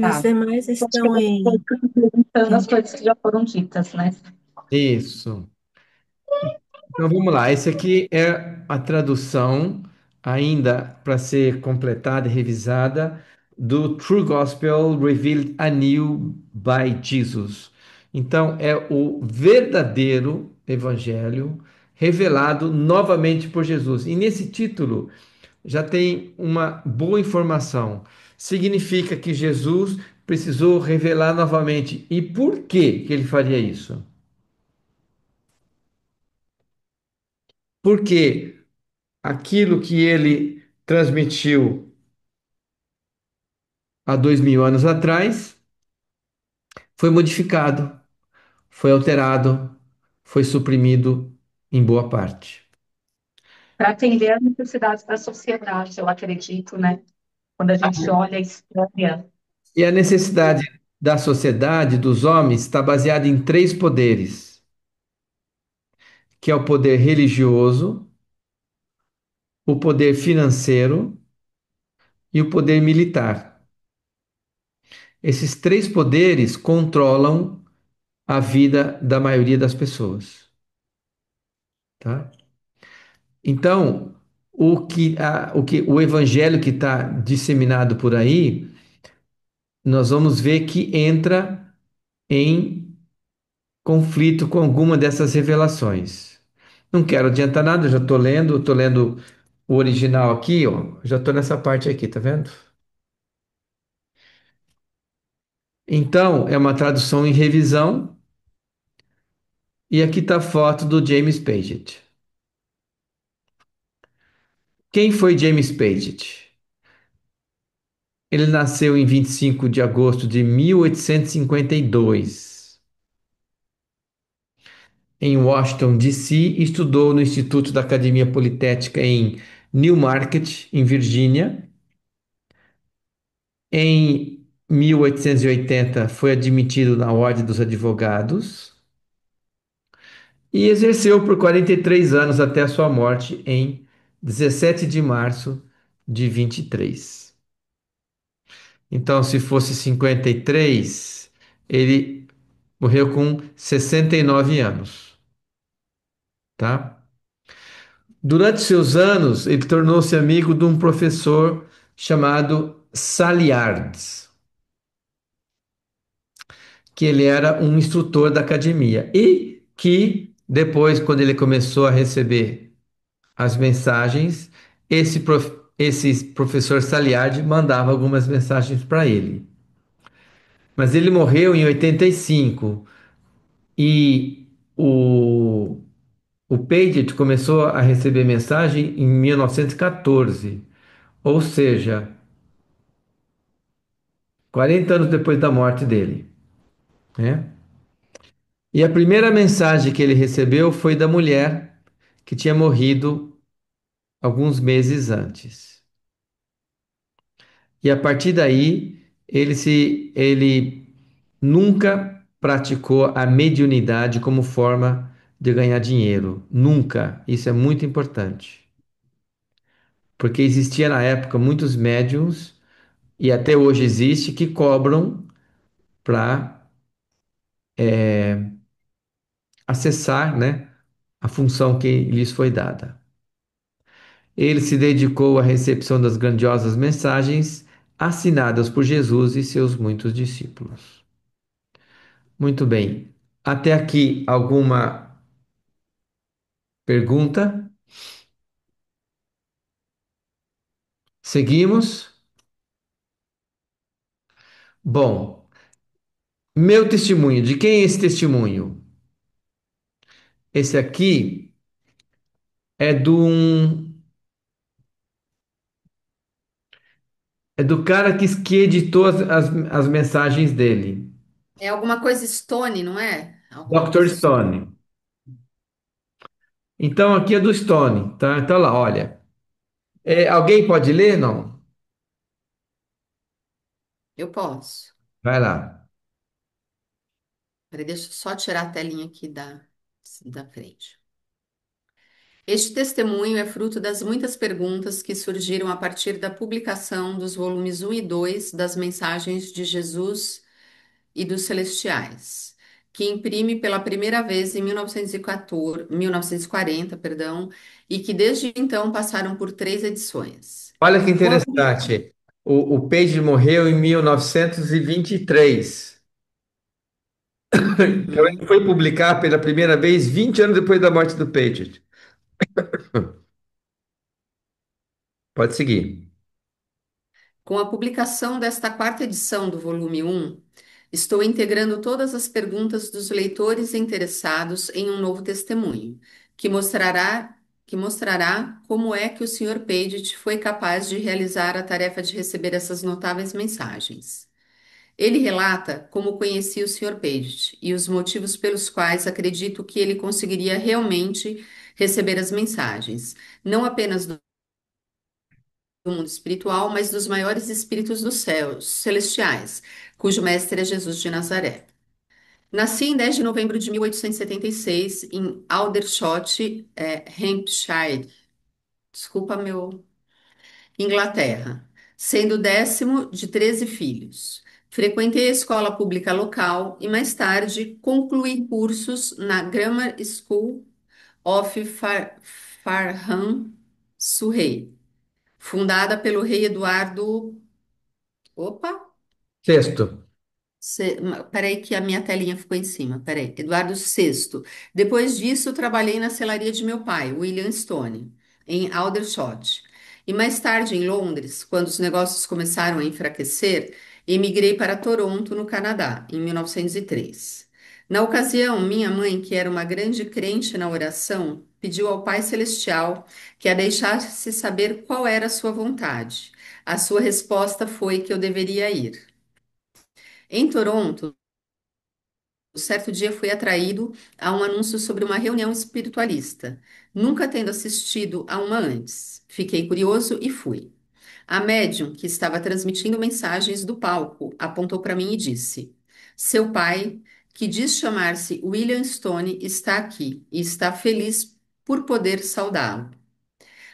As Tá. demais Acho que estão você foi em. complementando as em- coisas que já foram ditas, né? Isso. Então vamos lá. Esse aqui é a tradução, ainda para ser completada e revisada, do True Gospel Revealed anew by Jesus. Então é o verdadeiro evangelho revelado novamente por Jesus. E nesse título já tem uma boa informação. Significa que Jesus precisou revelar novamente. E por que ele faria isso? Porque aquilo que ele transmitiu há 2000 anos atrás foi modificado, foi alterado, foi suprimido em boa parte. Para atender às necessidades da sociedade, eu acredito, né? Quando a gente olha a história, E a necessidade da sociedade, dos homens, está baseada em três poderes, que é o poder religioso, o poder financeiro e o poder militar. Esses três poderes controlam a vida da maioria das pessoas, tá? Então, o evangelho que está disseminado por aí, nós vamos ver que entra em conflito com alguma dessas revelações. Não quero adiantar nada, eu já estou lendo o original aqui, ó, já estou nessa parte aqui, tá vendo? Então, é uma tradução em revisão, e aqui está a foto do James Paget. Quem foi James Paget? Ele nasceu em 25 de agosto de 1852 em Washington, D.C., e estudou no Instituto da Academia Politécnica em Newmarket, em Virgínia. Em 1880, foi admitido na Ordem dos Advogados e exerceu por 43 anos até a sua morte em 17 de março de 23. Então, se fosse 53, ele morreu com 69 anos, tá? Durante seus anos, ele tornou-se amigo de um professor chamado Saliards, que ele era um instrutor da academia e que depois, quando ele começou a receber as mensagens, esse professor Saliardi mandava algumas mensagens para ele. Mas ele morreu em 85 e o Paget começou a receber mensagem em 1914, ou seja, 40 anos depois da morte dele, né? E a primeira mensagem que ele recebeu foi da mulher que tinha morrido alguns meses antes. E a partir daí, ele nunca praticou a mediunidade como forma de ganhar dinheiro. Nunca. Isso é muito importante. Porque existia na época muitos médiums, e até hoje existe, que cobram para acessar, né, a função que lhes foi dada. Ele se dedicou à recepção das grandiosas mensagens assinadas por Jesus e seus muitos discípulos. Muito bem. Até aqui alguma pergunta? Seguimos? Bom, meu testemunho. De quem é esse testemunho? Esse aqui é do cara que editou as mensagens dele, É alguma coisa Stone, não é? Alguma Dr. coisa Stone. Stone. Então aqui é do Stone, tá? Então lá, olha. Alguém pode ler? Não? Eu posso. Vai lá. Peraí, deixa eu só tirar a telinha aqui da frente. Este testemunho é fruto das muitas perguntas que surgiram a partir da publicação dos volumes um e 2 das Mensagens de Jesus e dos Celestiais, que imprime pela primeira vez em 1914, 1940, perdão, e que desde então passaram por três edições. Olha que Com a interessante. O Page morreu em 1923. Então, ele Uhum. foi publicar pela primeira vez 20 anos depois da morte do Page. Pode seguir. Com a publicação desta quarta edição do volume um, estou integrando todas as perguntas dos leitores interessados em um novo testemunho, que mostrará como é que o Sr. Paget foi capaz de realizar a tarefa de receber essas notáveis mensagens. Ele relata como conheci o Sr. Paget e os motivos pelos quais acredito que ele conseguiria realmente receber as mensagens, não apenas do mundo espiritual, mas dos maiores espíritos dos céus celestiais, cujo mestre é Jesus de Nazaré. Nasci em 10 de novembro de 1876 em Aldershot, Hampshire, desculpa meu, Inglaterra, sendo o 10º de 13 filhos. Frequentei a escola pública local e mais tarde concluí cursos na Grammar School of Farnham, Surrey, fundada pelo rei Eduardo. Opa, Sexto. peraí que a minha telinha ficou em cima. Peraí, Eduardo VI. Depois disso, trabalhei na celaria de meu pai, William Stone, em Aldershot. E mais tarde, em Londres, quando os negócios começaram a enfraquecer, emigrei para Toronto, no Canadá, em 1903. Na ocasião, minha mãe, que era uma grande crente na oração, pediu ao Pai Celestial que a deixasse saber qual era a sua vontade. A sua resposta foi que eu deveria ir. Em Toronto, certo dia fui atraído a um anúncio sobre uma reunião espiritualista, nunca tendo assistido a uma antes. Fiquei curioso e fui. A médium, que estava transmitindo mensagens do palco, apontou para mim e disse: Seu pai, que diz chamar-se William Stone, está aqui e está feliz por poder saudá-lo.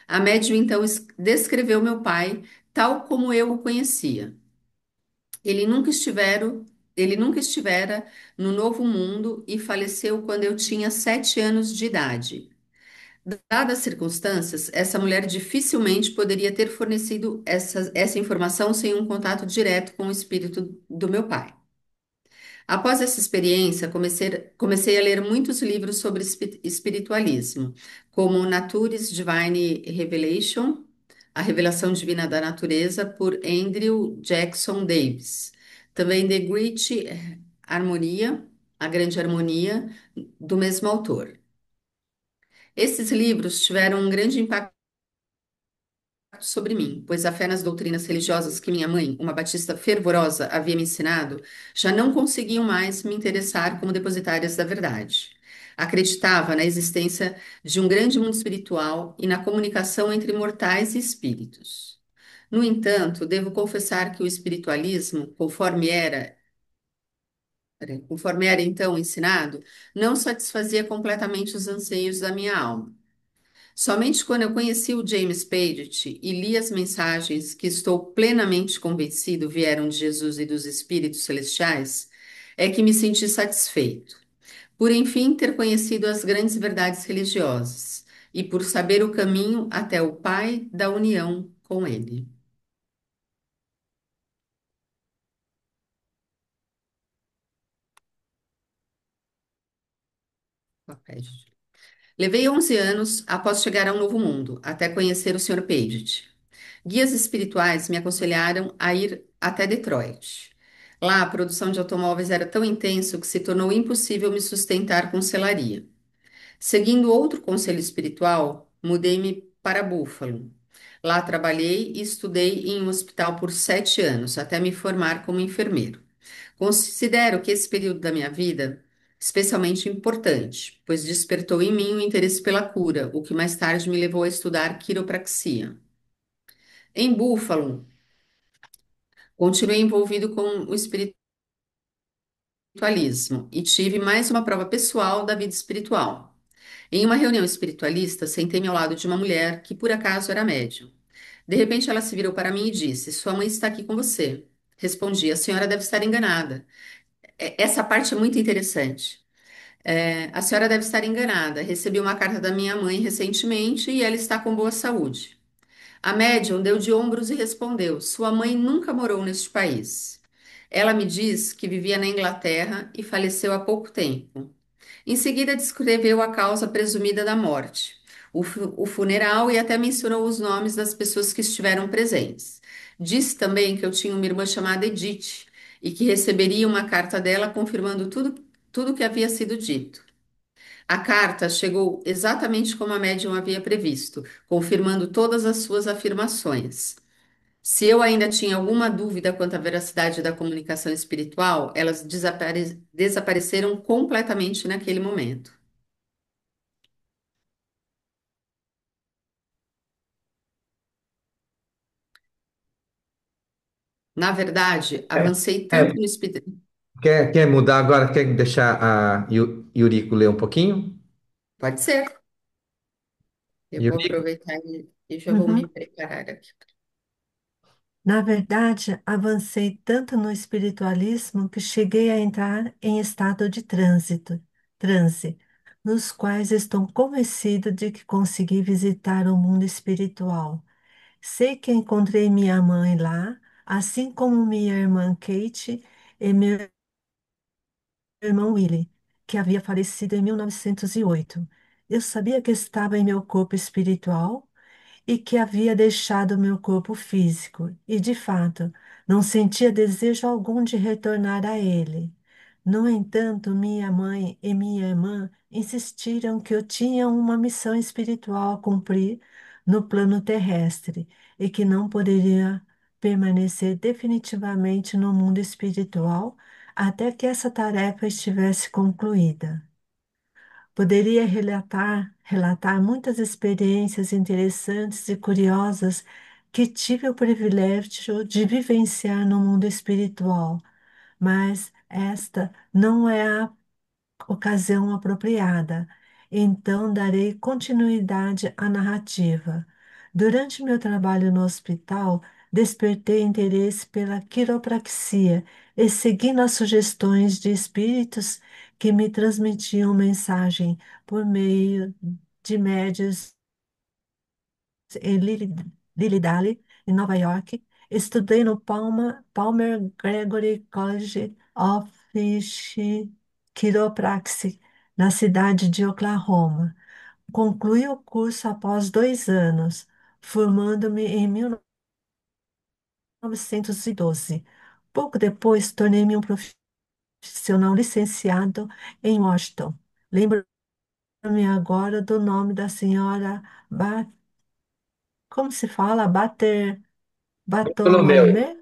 A médium então descreveu meu pai tal como eu o conhecia. Ele nunca estivera, ele nunca estivera no Novo Mundo e faleceu quando eu tinha 7 anos de idade. Dadas as circunstâncias, essa mulher dificilmente poderia ter fornecido essa informação sem um contato direto com o espírito do meu pai. Após essa experiência, comecei a ler muitos livros sobre espiritualismo, como Nature's Divine Revelation, A Revelação Divina da Natureza, por Andrew Jackson Davis. Também The Great Harmonia, A Grande Harmonia, do mesmo autor. Esses livros tiveram um grande impacto sobre mim, pois a fé nas doutrinas religiosas que minha mãe, uma batista fervorosa, havia me ensinado, já não conseguiam mais me interessar como depositárias da verdade. Acreditava na existência de um grande mundo espiritual e na comunicação entre mortais e espíritos. No entanto, devo confessar que o espiritualismo, conforme era então ensinado, não satisfazia completamente os anseios da minha alma. Somente quando eu conheci o James Paget e li as mensagens que estou plenamente convencido vieram de Jesus e dos Espíritos Celestiais, é que me senti satisfeito, por enfim ter conhecido as grandes verdades religiosas e por saber o caminho até o Pai da união com Ele. Levei 11 anos após chegar a um novo mundo, até conhecer o Sr. Paget. Guias espirituais me aconselharam a ir até Detroit. Lá, a produção de automóveis era tão intensa que se tornou impossível me sustentar com selaria. Seguindo outro conselho espiritual, mudei-me para Buffalo. Lá trabalhei e estudei em um hospital por 7 anos, até me formar como enfermeiro. Considero que esse período da minha vida especialmente importante, pois despertou em mim o interesse pela cura, o que mais tarde me levou a estudar quiropraxia. Em Buffalo, continuei envolvido com o espiritualismo e tive mais uma prova pessoal da vida espiritual. Em uma reunião espiritualista, sentei-me ao lado de uma mulher que por acaso era médium. De repente, ela se virou para mim e disse: Sua mãe está aqui com você. Respondi: A senhora deve estar enganada. Essa parte é muito interessante. A senhora deve estar enganada. Recebi uma carta da minha mãe recentemente e ela está com boa saúde. A médium deu de ombros e respondeu: Sua mãe nunca morou neste país. Ela me diz que vivia na Inglaterra e faleceu há pouco tempo. Em seguida, descreveu a causa presumida da morte, o funeral e até mencionou os nomes das pessoas que estiveram presentes. Disse também que eu tinha uma irmã chamada Edith e que receberia uma carta dela confirmando tudo o que havia sido dito. A carta chegou exatamente como a médium havia previsto, confirmando todas as suas afirmações. Se eu ainda tinha alguma dúvida quanto à veracidade da comunicação espiritual, elas desapareceram completamente naquele momento. Na verdade, É, avancei tanto é, no espírito. quer mudar agora? Quer deixar a Yuriko ler um pouquinho? Pode ser. Eu vou Yuriko? aproveitar e já vou me Uhum. preparar aqui. Na verdade, avancei tanto no espiritualismo que cheguei a entrar em estado de transe, nos quais estou convencido de que consegui visitar o mundo espiritual. Sei que encontrei minha mãe lá, assim como minha irmã Kate e meu irmão Willie, que havia falecido em 1908. Eu sabia que estava em meu corpo espiritual e que havia deixado meu corpo físico, e de fato não sentia desejo algum de retornar a ele. No entanto, minha mãe e minha irmã insistiram que eu tinha uma missão espiritual a cumprir no plano terrestre e que não poderia permanecer definitivamente no mundo espiritual até que essa tarefa estivesse concluída. Poderia relatar muitas experiências interessantes e curiosas que tive o privilégio de vivenciar no mundo espiritual, mas esta não é a ocasião apropriada. Então, darei continuidade à narrativa. Durante meu trabalho no hospital, despertei interesse pela quiropraxia e seguindo as sugestões de espíritos que me transmitiam mensagem por meio de médios em Lilydale, em Nova York. Estudei no Palmer Gregory College of Chiropractic, na cidade de Oklahoma. Concluí o curso após 2 anos, formando-me em 1912. Pouco depois, tornei-me um profissional licenciado em Washington. Lembro-me agora do nome da senhora como se fala? Ptolomeu. Bartolomé?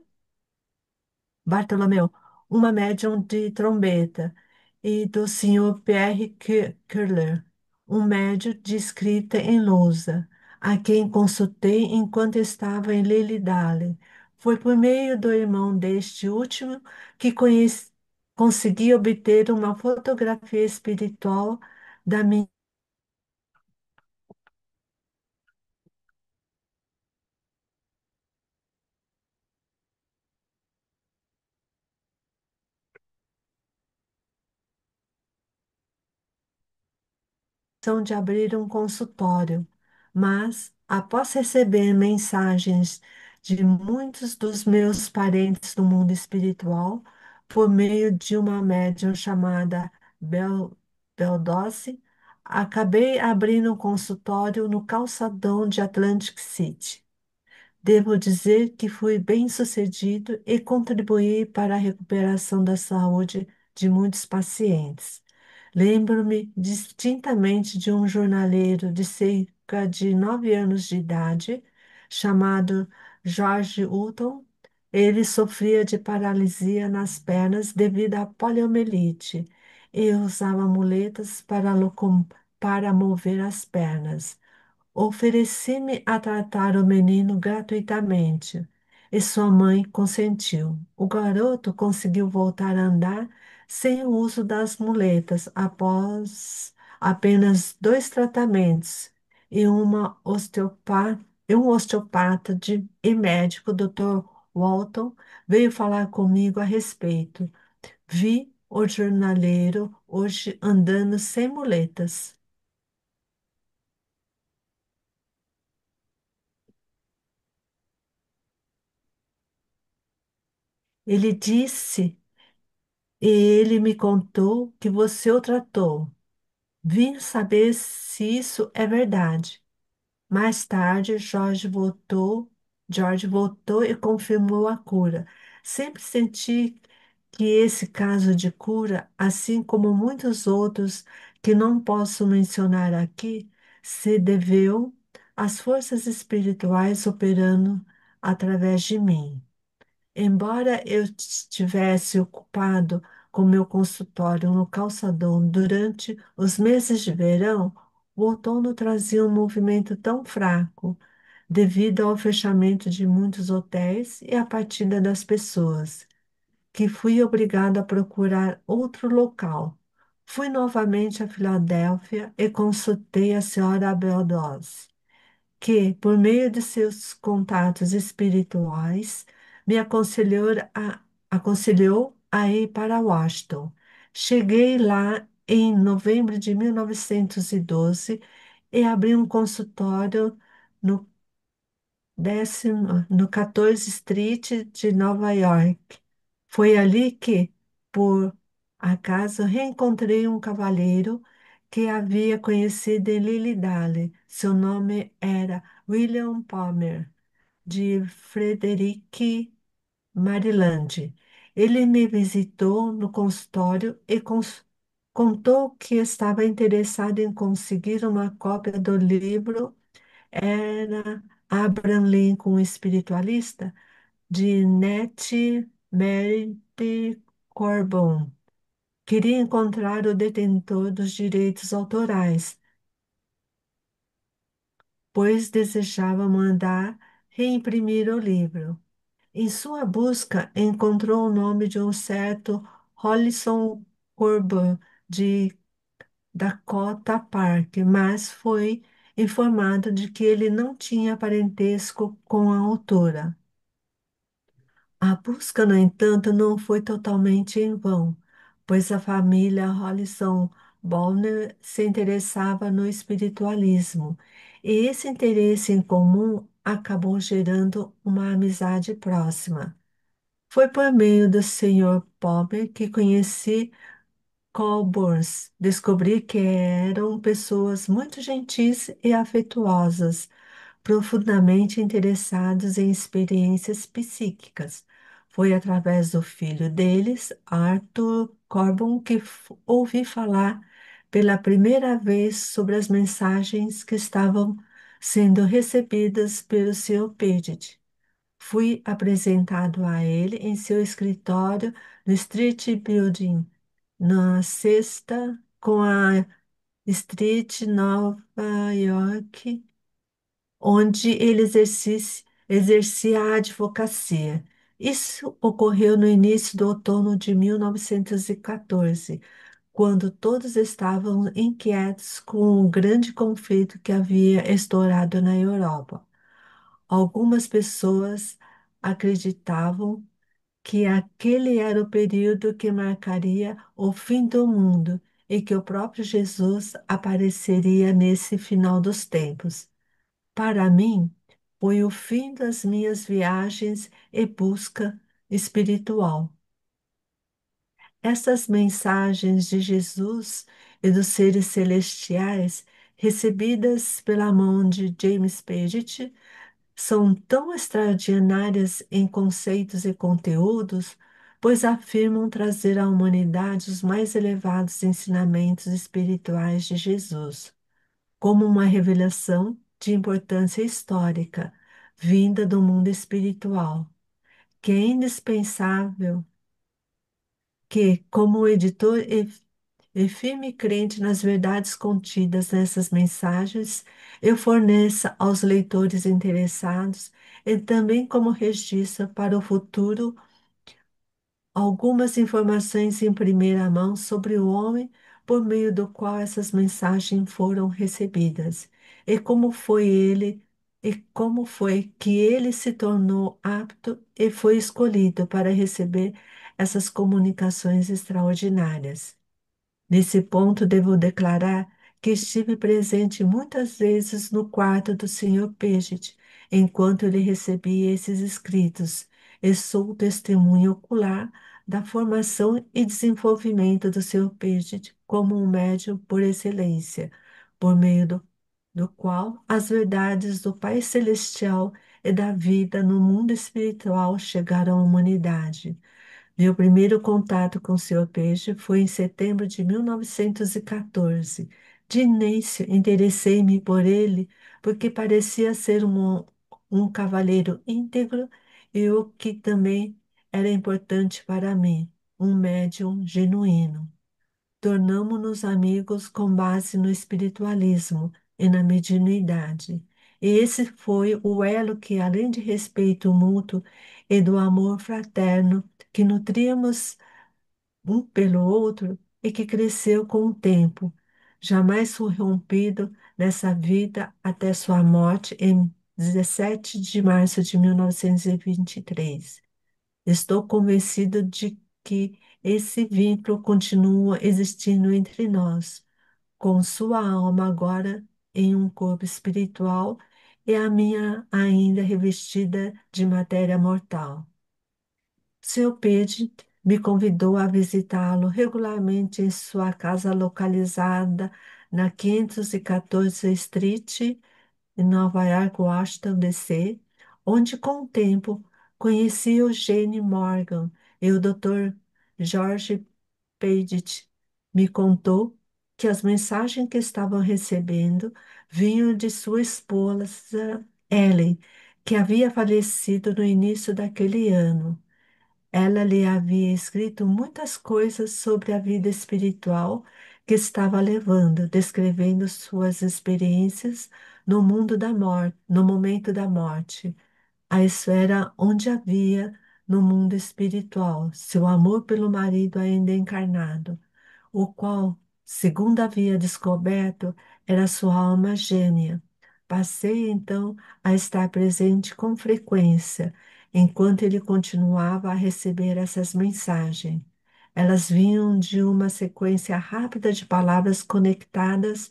Bartolomeu, uma médium de trombeta, e do Sr. Pierre Curler, um médium de escrita em lousa, a quem consultei enquanto estava em Lilydale. Foi por meio do irmão deste último que consegui obter uma fotografia espiritual da minha intenção de abrir um consultório, mas, após receber mensagens de muitos dos meus parentes do mundo espiritual, por meio de uma médium chamada Beldossi, acabei abrindo um consultório no calçadão de Atlantic City. Devo dizer que fui bem-sucedido e contribuí para a recuperação da saúde de muitos pacientes. Lembro-me distintamente de um jornaleiro de cerca de 9 anos de idade, chamado George Hutton. Ele sofria de paralisia nas pernas devido à poliomielite e usava muletas para mover as pernas. Ofereci-me a tratar o menino gratuitamente e sua mãe consentiu. O garoto conseguiu voltar a andar sem o uso das muletas após apenas dois tratamentos e um osteopata e médico, Dr. Walton, veio falar comigo a respeito. Vi o jornaleiro hoje andando sem muletas. Ele disse, e ele me contou que você o tratou. Vim saber se isso é verdade. Mais tarde, George voltou e confirmou a cura. Sempre senti que esse caso de cura, assim como muitos outros que não posso mencionar aqui, se deveu às forças espirituais operando através de mim. Embora eu estivesse ocupado com meu consultório no calçadão durante os meses de verão, o outono trazia um movimento tão fraco, devido ao fechamento de muitos hotéis e à partida das pessoas, que fui obrigado a procurar outro local. Fui novamente a Filadélfia e consultei a senhora Abel Dawes, que, por meio de seus contatos espirituais, me aconselhou a ir para Washington. Cheguei lá em novembro de 1912 e abri um consultório no no 14 Street de Nova York. Foi ali que, por acaso, reencontrei um cavalheiro que havia conhecido em Lilydale. Seu nome era William Palmer, de Frederick, Maryland. Ele me visitou no consultório e contou que estava interessado em conseguir uma cópia do livro. Era Abraham Lincoln Espiritualista, de Nete Meredith Corbin. Queria encontrar o detentor dos direitos autorais, pois desejava mandar reimprimir o livro. Em sua busca, encontrou o nome de um certo Holliston Corbin, de Dakota Park, mas foi informado de que ele não tinha parentesco com a autora. A busca, no entanto, não foi totalmente em vão, pois a família Holliston Bonner se interessava no espiritualismo, e esse interesse em comum acabou gerando uma amizade próxima. Foi por meio do Sr. Palmer que conheci Colburns. Descobri que eram pessoas muito gentis e afetuosas, profundamente interessados em experiências psíquicas. Foi através do filho deles, Arthur Corbin, que ouvi falar pela primeira vez sobre as mensagens que estavam sendo recebidas pelo Sr. Paget. Fui apresentado a ele em seu escritório no Street Building, na sexta com a Street, Nova York, onde ele exercia a advocacia. Isso ocorreu no início do outono de 1914, quando todos estavam inquietos com o grande conflito que havia estourado na Europa. Algumas pessoas acreditavam que aquele era o período que marcaria o fim do mundo e que o próprio Jesus apareceria nesse final dos tempos. Para mim, foi o fim das minhas viagens e busca espiritual. Essas mensagens de Jesus e dos seres celestiais, recebidas pela mão de James Paget, são tão extraordinárias em conceitos e conteúdos, pois afirmam trazer à humanidade os mais elevados ensinamentos espirituais de Jesus, como uma revelação de importância histórica, vinda do mundo espiritual, que é indispensável que, como editor e firme crente nas verdades contidas nessas mensagens, eu forneça aos leitores interessados e também como registro para o futuro algumas informações em primeira mão sobre o homem por meio do qual essas mensagens foram recebidas, e como foi ele, e como foi que ele se tornou apto e foi escolhido para receber essas comunicações extraordinárias. Nesse ponto, devo declarar que estive presente muitas vezes no quarto do Sr. Paget, enquanto ele recebia esses escritos, e sou testemunha ocular da formação e desenvolvimento do Sr. Paget como um médium por excelência, por meio do qual as verdades do Pai Celestial e da vida no mundo espiritual chegaram à humanidade. Meu primeiro contato com o Sr. Peixe foi em setembro de 1914. De início, interessei-me por ele porque parecia ser um cavalheiro íntegro e o que também era importante para mim, um médium genuíno. Tornamo-nos amigos com base no espiritualismo e na mediunidade. E esse foi o elo que, além de respeito mútuo e do amor fraterno que nutríamos um pelo outro e que cresceu com o tempo, jamais foi rompido nessa vida até sua morte em 17 de março de 1923. Estou convencido de que esse vínculo continua existindo entre nós, com sua alma agora em um corpo espiritual e a minha ainda revestida de matéria mortal. Seu Pede me convidou a visitá-lo regularmente em sua casa localizada na 514 Street, em Nova York, Washington, D.C., onde, com o tempo, conheci Eugene Morgan e o Dr. George Paget me contou que as mensagens que estavam recebendo vinham de sua esposa Ellen, que havia falecido no início daquele ano. Ela lhe havia escrito muitas coisas sobre a vida espiritual que estava levando, descrevendo suas experiências no mundo da morte, no momento da morte, a esfera onde havia no mundo espiritual, seu amor pelo marido ainda encarnado, o qual, segundo havia descoberto, era sua alma gêmea. Passei então a estar presente com frequência, enquanto ele continuava a receber essas mensagens. Elas vinham de uma sequência rápida de palavras conectadas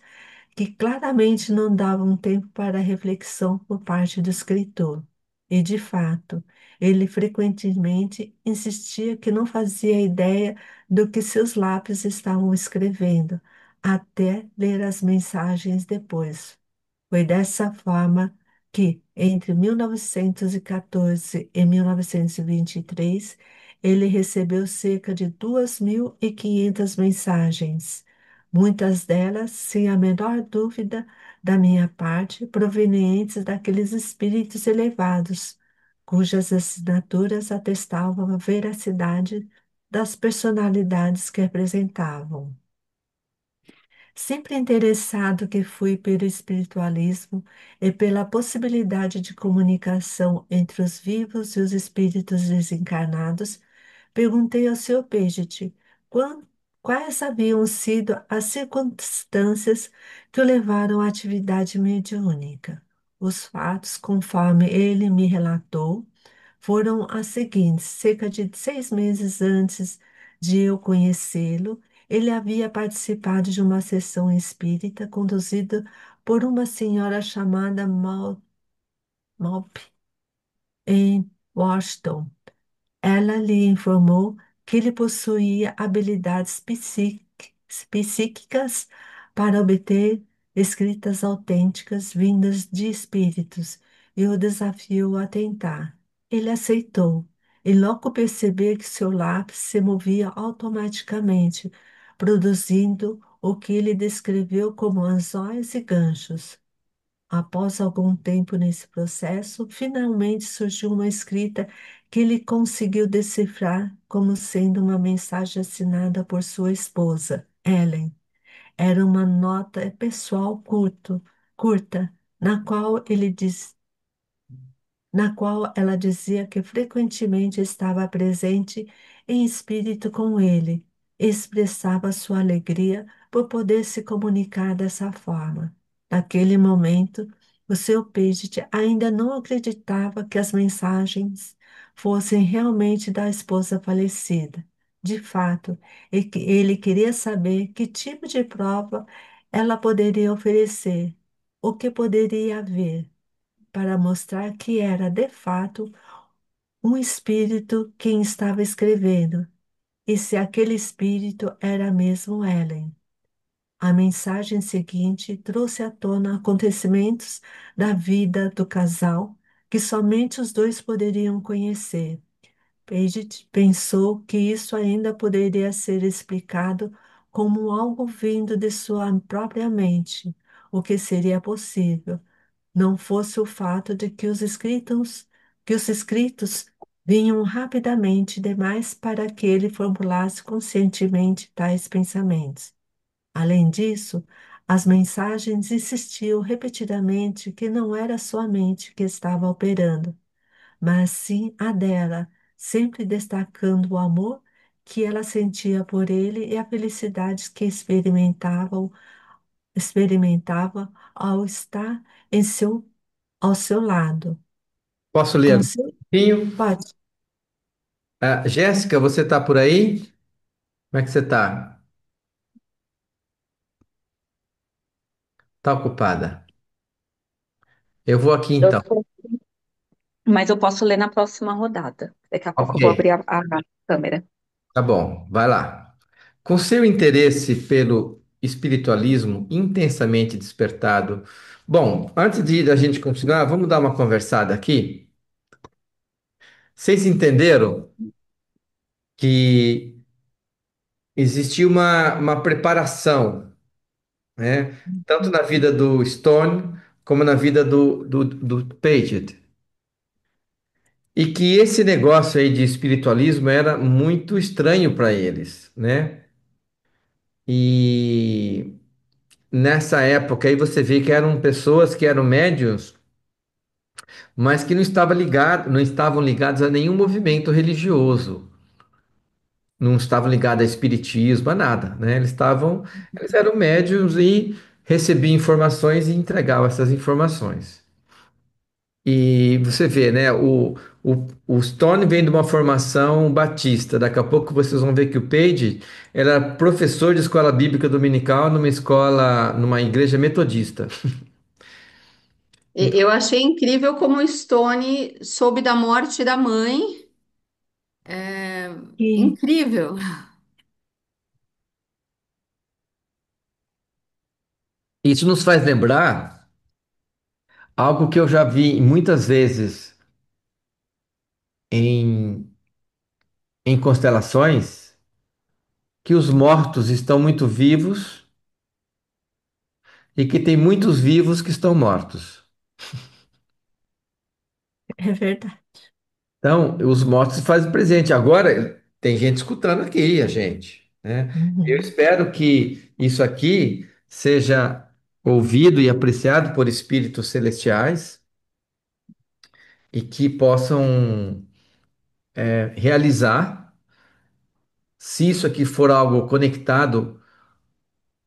que claramente não davam tempo para reflexão por parte do escritor. E, de fato, ele frequentemente insistia que não fazia ideia do que seus lápis estavam escrevendo, até ler as mensagens depois. Foi dessa forma que, entre 1914 e 1923, ele recebeu cerca de 2.500 mensagens, muitas delas, sem a menor dúvida da minha parte, provenientes daqueles espíritos elevados, cujas assinaturas atestavam a veracidade das personalidades que representavam. Sempre interessado que fui pelo espiritualismo e pela possibilidade de comunicação entre os vivos e os espíritos desencarnados, perguntei ao Sr. Paget quais haviam sido as circunstâncias que o levaram à atividade mediúnica. Os fatos, conforme ele me relatou, foram as seguintes: cerca de 6 meses antes de eu conhecê-lo, ele havia participado de uma sessão espírita conduzida por uma senhora chamada Malp em Washington. Ela lhe informou que ele possuía habilidades psíquicas para obter escritas autênticas vindas de espíritos e o desafiou a tentar. Ele aceitou e logo percebeu que seu lápis se movia automaticamente, produzindo o que ele descreveu como anzóis e ganchos. Após algum tempo nesse processo, finalmente surgiu uma escrita que ele conseguiu decifrar como sendo uma mensagem assinada por sua esposa, Ellen. Era uma nota pessoal curta, na qual ele diz, na qual ela dizia que frequentemente estava presente em espírito com ele, expressava sua alegria por poder se comunicar dessa forma. Naquele momento, o seu Paget ainda não acreditava que as mensagens fossem realmente da esposa falecida. De fato, ele queria saber que tipo de prova ela poderia oferecer, o que poderia haver, para mostrar que era, de fato, um espírito quem estava escrevendo, e se aquele espírito era mesmo Ellen. A mensagem seguinte trouxe à tona acontecimentos da vida do casal que somente os dois poderiam conhecer. Paget pensou que isso ainda poderia ser explicado como algo vindo de sua própria mente, o que seria possível, não fosse o fato de que os escritos vinham rapidamente demais para que ele formulasse conscientemente tais pensamentos. Além disso, as mensagens insistiam repetidamente que não era sua mente que estava operando, mas sim a dela, sempre destacando o amor que ela sentia por ele e a felicidade que experimentava ao estar ao seu lado. Posso ler Com agora seu, um pouquinho? pode, Ah, Jéssica, você está por aí? Como é que você está? Está ocupada? Eu vou aqui Eu então. tô- Mas eu posso ler na próxima rodada. Daqui a pouco Ok, eu vou abrir a câmera. tá bom, vai lá. Com seu interesse pelo espiritualismo intensamente despertado. Bom, antes de da gente continuar, vamos dar uma conversada aqui. Vocês entenderam que existia uma preparação, né? Tanto na vida do Stone como na vida do Paget. E que esse negócio aí de espiritualismo era muito estranho para eles, né? E nessa época aí você vê que eram pessoas que eram médiuns, mas que não estavam ligados a nenhum movimento religioso, não estavam ligados a espiritismo, a nada, né? Eles eram médiuns e recebiam informações e entregavam essas informações. E você vê, né? O Stone vem de uma formação batista. Daqui a pouco vocês vão ver que o Page era professor de escola bíblica dominical numa escola, numa igreja metodista. Então, Eu achei incrível como o Stone soube da morte da mãe. É, e incrível. isso nos faz lembrar algo que eu já vi muitas vezes em, em constelações, que os mortos estão muito vivos e que tem muitos vivos que estão mortos. é verdade. Então, os mortos se fazem presente. Agora, tem gente escutando aqui, a gente, né? Eu Uhum, espero que isso aqui seja ouvido e apreciado por espíritos celestiais e que possam realizar, se isso aqui for algo conectado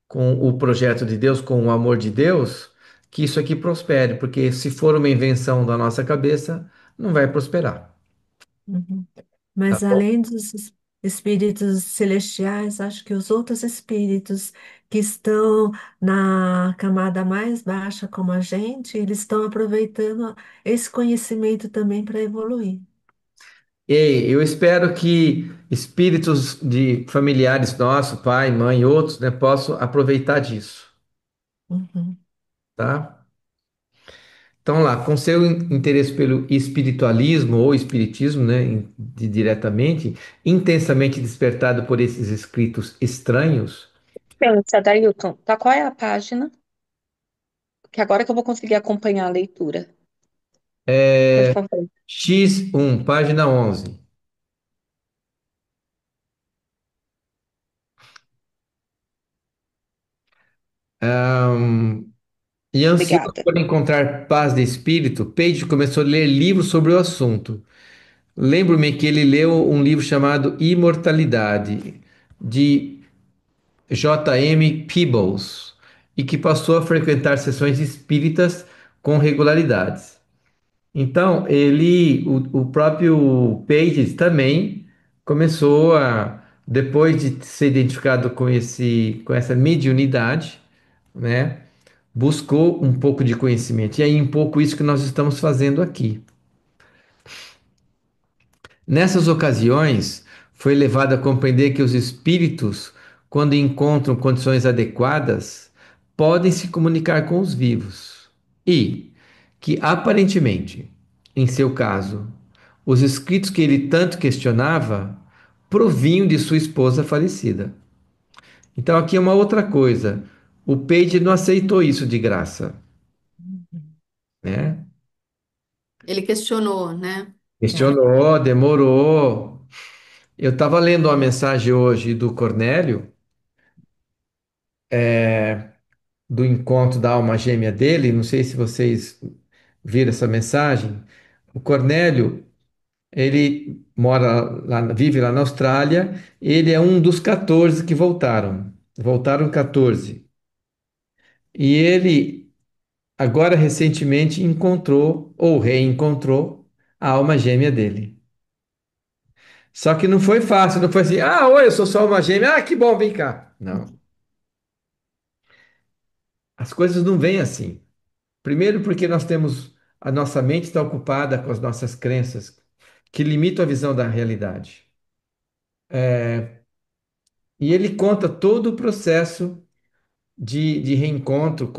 com o projeto de Deus, com o amor de Deus, que isso aqui prospere, porque se for uma invenção da nossa cabeça, não vai prosperar, uhum. tá Mas bom? além dos espíritos celestiais, acho que os outros espíritos que estão na camada mais baixa, como a gente, eles estão aproveitando esse conhecimento também para evoluir. E eu espero que espíritos de familiares nossos, pai, mãe e outros, né, possam aproveitar disso, Uhum, tá? Então lá, com seu interesse pelo espiritualismo ou espiritismo, né, diretamente, intensamente despertado por esses escritos estranhos, Pensa, Dailton, tá qual é a página? Que agora que eu vou conseguir acompanhar a leitura. Por é favor. X1, página 11. E ansioso Obrigada. por encontrar paz de espírito, Page começou a ler livros sobre o assunto. Lembro-me que ele leu um livro chamado Imortalidade, de J.M. Peebles e que passou a frequentar sessões espíritas com regularidades. Então, o próprio Pages também começou a, depois de ser identificado com essa mediunidade, né, buscou um pouco de conhecimento. E aí, um pouco isso que nós estamos fazendo aqui. Nessas ocasiões, foi levado a compreender que os espíritos, quando encontram condições adequadas, podem se comunicar com os vivos e que, aparentemente, em seu caso, os escritos que ele tanto questionava provinham de sua esposa falecida. Então, aqui é uma outra coisa. O Page não aceitou isso de graça, né? Ele questionou, né? Questionou, demorou. Eu estava lendo uma mensagem hoje do Cornélio, do encontro da alma gêmea dele. Não sei se vocês viram essa mensagem. O Cornélio, ele mora lá, vive lá na Austrália. Ele é um dos 14 que voltaram. Voltaram 14. E ele, agora recentemente, encontrou ou reencontrou a alma gêmea dele. Só que não foi fácil, não foi assim, ah, oi, eu sou sua alma gêmea, ah, que bom, vem cá. Não, as coisas não vêm assim. Primeiro, porque nós temos, a nossa mente está ocupada com as nossas crenças, que limitam a visão da realidade. E ele conta todo o processo de reencontro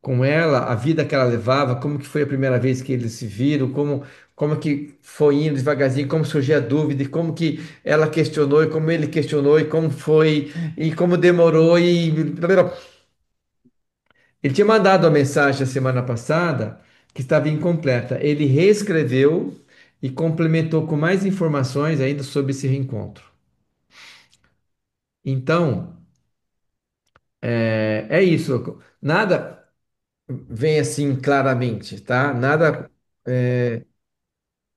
com ela, a vida que ela levava, como que foi a primeira vez que eles se viram, como que foi indo devagarzinho, como surgiu a dúvida, e como que ela questionou, e como ele questionou, e como foi, e como demorou, e... Ele tinha mandado uma mensagem a semana passada que estava incompleta. Ele reescreveu e complementou com mais informações ainda sobre esse reencontro. Então, é isso. Nada vem assim claramente, tá? Nada.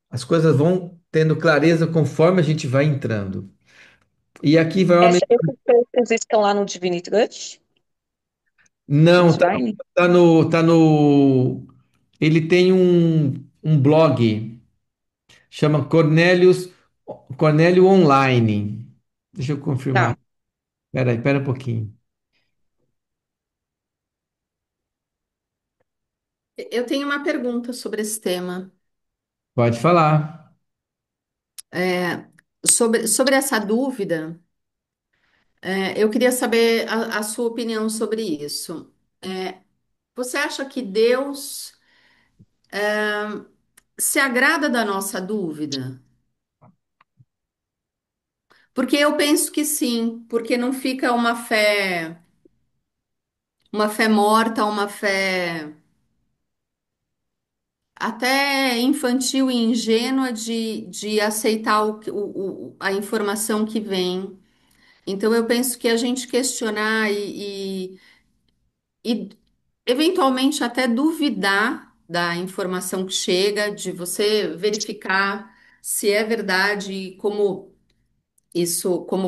As coisas vão tendo clareza conforme a gente vai entrando. E aqui vai uma. Esses textos estão lá no Divinity Trust, Não, offline? tá no. Ele tem um blog, chama Cornélio Online. Deixa eu confirmar. Tá. Espera aí, espera um pouquinho. Eu tenho uma pergunta sobre esse tema. Pode falar. É, sobre essa dúvida, eu queria saber a sua opinião sobre isso. Você acha que Deus se agrada da nossa dúvida? Porque eu penso que sim, porque não fica uma fé morta, uma fé até infantil e ingênua de aceitar a informação que vem. Então, eu penso que a gente questionar e eventualmente até duvidar da informação que chega, de você verificar se é verdade e como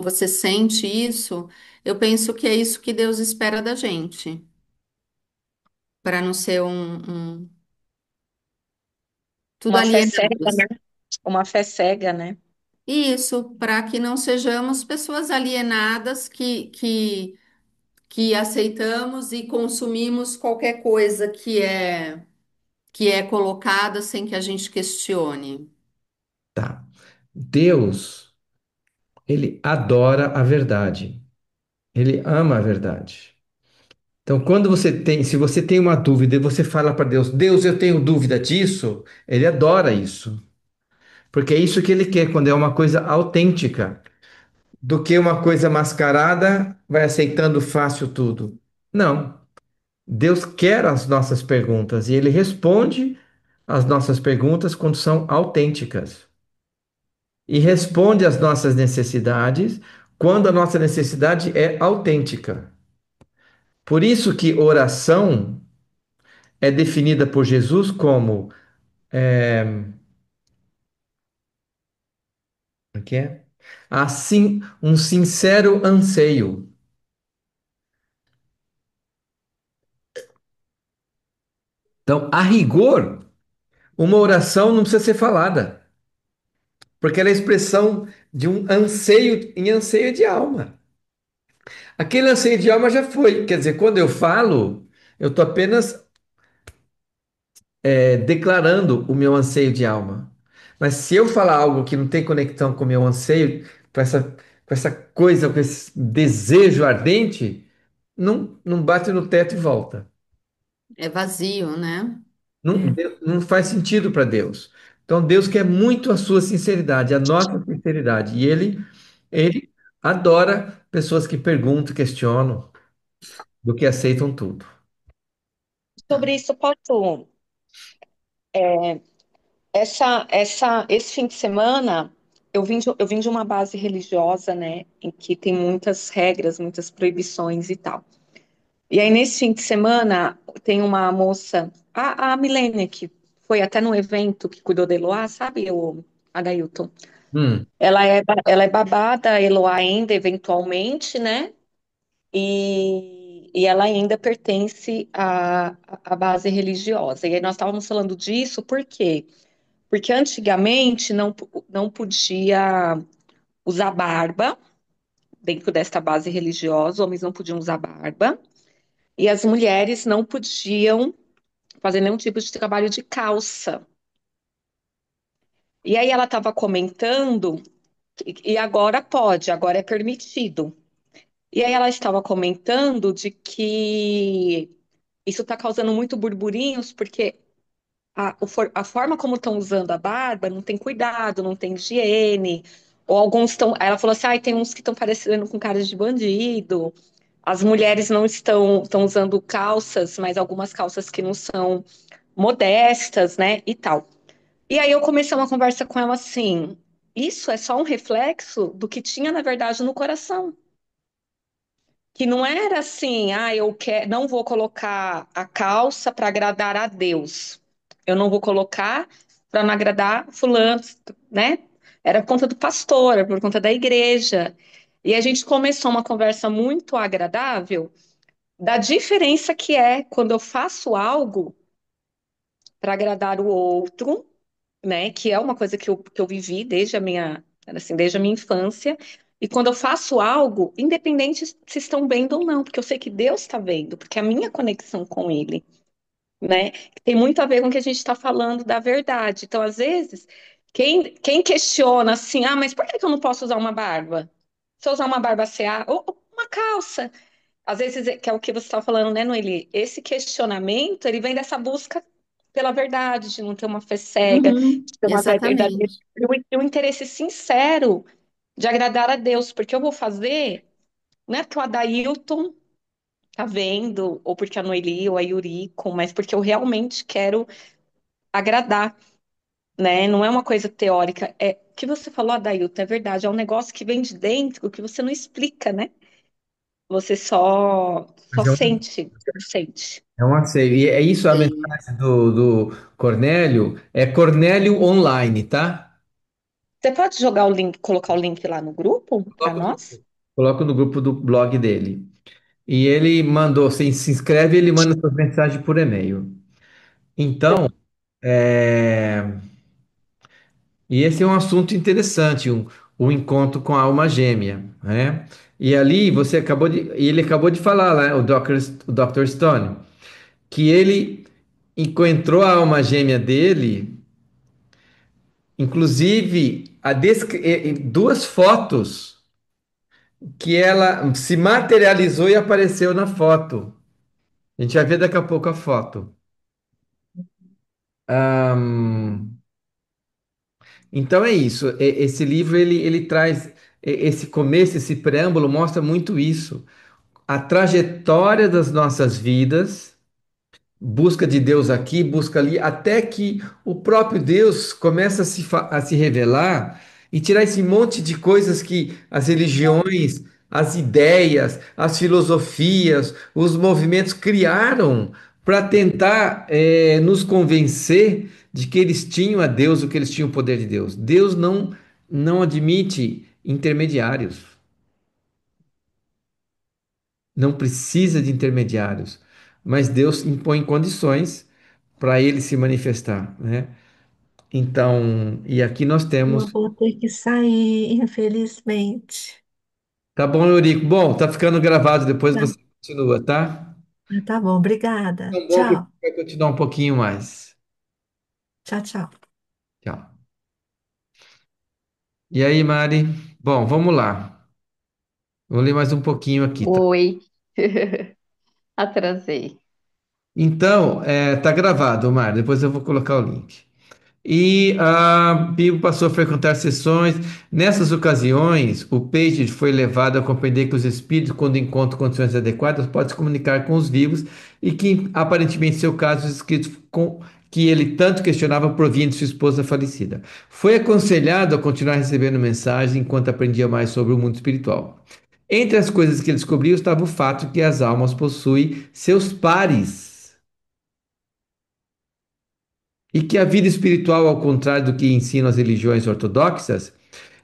você sente isso, eu penso que é isso que Deus espera da gente, para não ser tudo Uma fé cega, alienados. né? Uma fé cega, né? Isso, para que não sejamos pessoas alienadas que aceitamos e consumimos qualquer coisa que é colocada sem que a gente questione. Tá. Deus, ele adora a verdade. Ele ama a verdade. Então, se você tem uma dúvida e você fala para Deus, Deus, eu tenho dúvida disso, ele adora isso. Porque é isso que ele quer quando é uma coisa autêntica, do que uma coisa mascarada, vai aceitando fácil tudo. Não. Deus quer as nossas perguntas e ele responde às nossas perguntas quando são autênticas. E responde às nossas necessidades quando a nossa necessidade é autêntica. Por isso que oração é definida por Jesus como o que é? Assim, um sincero anseio. Então, a rigor, uma oração não precisa ser falada, porque ela é a expressão de um anseio em anseio de alma. Aquele anseio de alma já foi. Quer dizer, quando eu falo, eu estou apenas declarando o meu anseio de alma. Mas se eu falar algo que não tem conexão com o meu anseio, com essa coisa, com esse desejo ardente, não bate no teto e volta. É vazio, né? Não, não faz sentido para Deus. Então Deus quer muito a sua sinceridade, a nossa sinceridade. E ele adora pessoas que perguntam, questionam, do que aceitam tudo. Sobre isso, posso. Esse fim de semana, eu vim de uma base religiosa, né, em que tem muitas regras, muitas proibições e tal. E aí, nesse fim de semana, tem uma moça, a Milene, que foi até no evento que cuidou da Eloá, sabe, o Adailton? Hum, Ela é babada, a Eloá ainda, eventualmente, né? E ela ainda pertence à base religiosa. E aí nós estávamos falando disso, por quê? Porque antigamente não podia usar barba dentro desta base religiosa, homens não podiam usar barba, e as mulheres não podiam fazer nenhum tipo de trabalho de calça. E aí ela estava comentando, e agora pode, agora é permitido. E aí ela estava comentando de que isso está causando muito burburinhos, porque a forma como estão usando a barba não tem cuidado, não tem higiene. Ou alguns estão. Ela falou assim: tem uns que estão parecendo com caras de bandido. As mulheres não estão usando calças, mas algumas calças que não são modestas, né? E tal. E aí eu comecei uma conversa com ela assim: isso é só um reflexo do que tinha, na verdade, no coração. Que não era assim, não vou colocar a calça para agradar a Deus. Eu não vou colocar para não agradar fulano, né? Era por conta do pastor, era por conta da igreja. E a gente começou uma conversa muito agradável da diferença que é quando eu faço algo para agradar o outro, né? Que é uma coisa que eu vivi desde desde a minha infância. E quando eu faço algo, independente se estão vendo ou não, porque eu sei que Deus está vendo, porque é a minha conexão com Ele, né? Tem muito a ver com o que a gente está falando da verdade. Então, às vezes, quem questiona assim, mas por que que eu não posso usar uma barba? Se eu usar uma barba CA, ou uma calça. Às vezes, que é o que você está falando, né, Noeli? Esse questionamento, ele vem dessa busca pela verdade, de não ter uma fé cega, Uhum, de ter uma fé verdadeira, exatamente. e um interesse sincero de agradar a Deus, porque eu vou fazer, não é porque o Adailton tá vendo, ou porque a Noeli ou a Yuriko, mas porque eu realmente quero agradar, né? Não é uma coisa teórica. É o que você falou, Adailton, é verdade, é um negócio que vem de dentro, que você não explica, né? Você só mas sente, sente. é um anseio. E é isso a Sim. mensagem do Cornélio. É Cornélio online, tá? Você pode jogar o link, colocar o link lá no grupo para Coloco no, nós? coloco no grupo do blog dele. E ele mandou, você se inscreve, ele manda suas mensagens por e-mail. Então, é, e esse é um assunto interessante, um encontro com a alma gêmea, né? E ali ele acabou de falar lá, o Dr. Stone, que ele encontrou a alma gêmea dele, inclusive duas fotos que ela se materializou e apareceu na foto. A gente vai ver daqui a pouco a foto. Ahn, então é isso. Esse livro ele traz esse começo, esse preâmbulo mostra muito isso. A trajetória das nossas vidas, busca de Deus aqui, busca ali, até que o próprio Deus começa a se revelar e tirar esse monte de coisas que as religiões, as ideias, as filosofias, os movimentos criaram para tentar nos convencer de que eles tinham a Deus, o que eles tinham o poder de Deus. Deus não admite intermediários, não precisa de intermediários, mas Deus impõe condições para ele se manifestar, né? Então, e aqui nós Eu temos. vou ter que sair, infelizmente. Tá bom, Eurico? Bom, tá ficando gravado, depois Tá, você continua, tá? tá bom, obrigada. Tão bom que Tchau. vai continuar um pouquinho mais. Tchau, tchau. Tchau. E aí, Mari? Bom, vamos lá. Vou ler mais um pouquinho aqui, tá? Oi, atrasei. Então, tá gravado, Mari. Depois eu vou colocar o link. E a Bibo passou a frequentar sessões. Nessas ocasiões, o peixe foi levado a compreender que os espíritos, quando encontram condições adequadas, podem se comunicar com os vivos e que, aparentemente, em seu caso, os escritos que ele tanto questionava provinham de sua esposa falecida. Foi aconselhado a continuar recebendo mensagens enquanto aprendia mais sobre o mundo espiritual. Entre as coisas que ele descobriu estava o fato que as almas possuem seus pares e que a vida espiritual, ao contrário do que ensinam as religiões ortodoxas,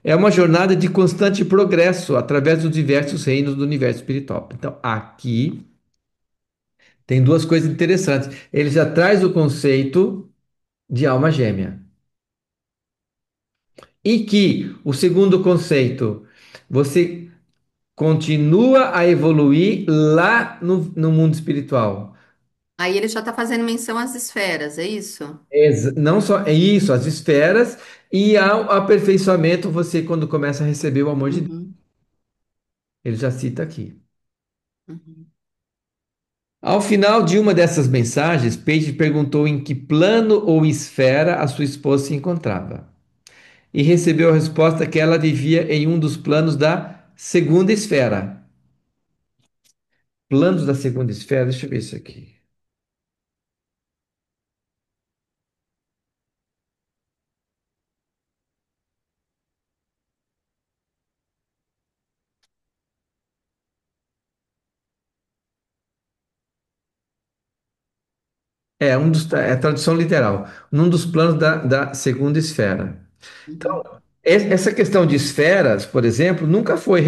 é uma jornada de constante progresso através dos diversos reinos do universo espiritual. Então, aqui tem duas coisas interessantes. Ele já traz o conceito de alma gêmea. E que o segundo conceito, você continua a evoluir lá no mundo espiritual. Aí ele já está fazendo menção às esferas, é isso? Não só é isso, as esferas e ao aperfeiçoamento, você quando começa a receber o amor de Deus. Uhum, Ele já cita aqui. uhum. Ao final de uma dessas mensagens, Paige perguntou em que plano ou esfera a sua esposa se encontrava. E recebeu a resposta que ela vivia em um dos planos da segunda esfera. Planos da segunda esfera, deixa eu ver isso aqui. É a tradução literal. Num dos planos da segunda esfera. Uhum. Essa questão de esferas, por exemplo, nunca foi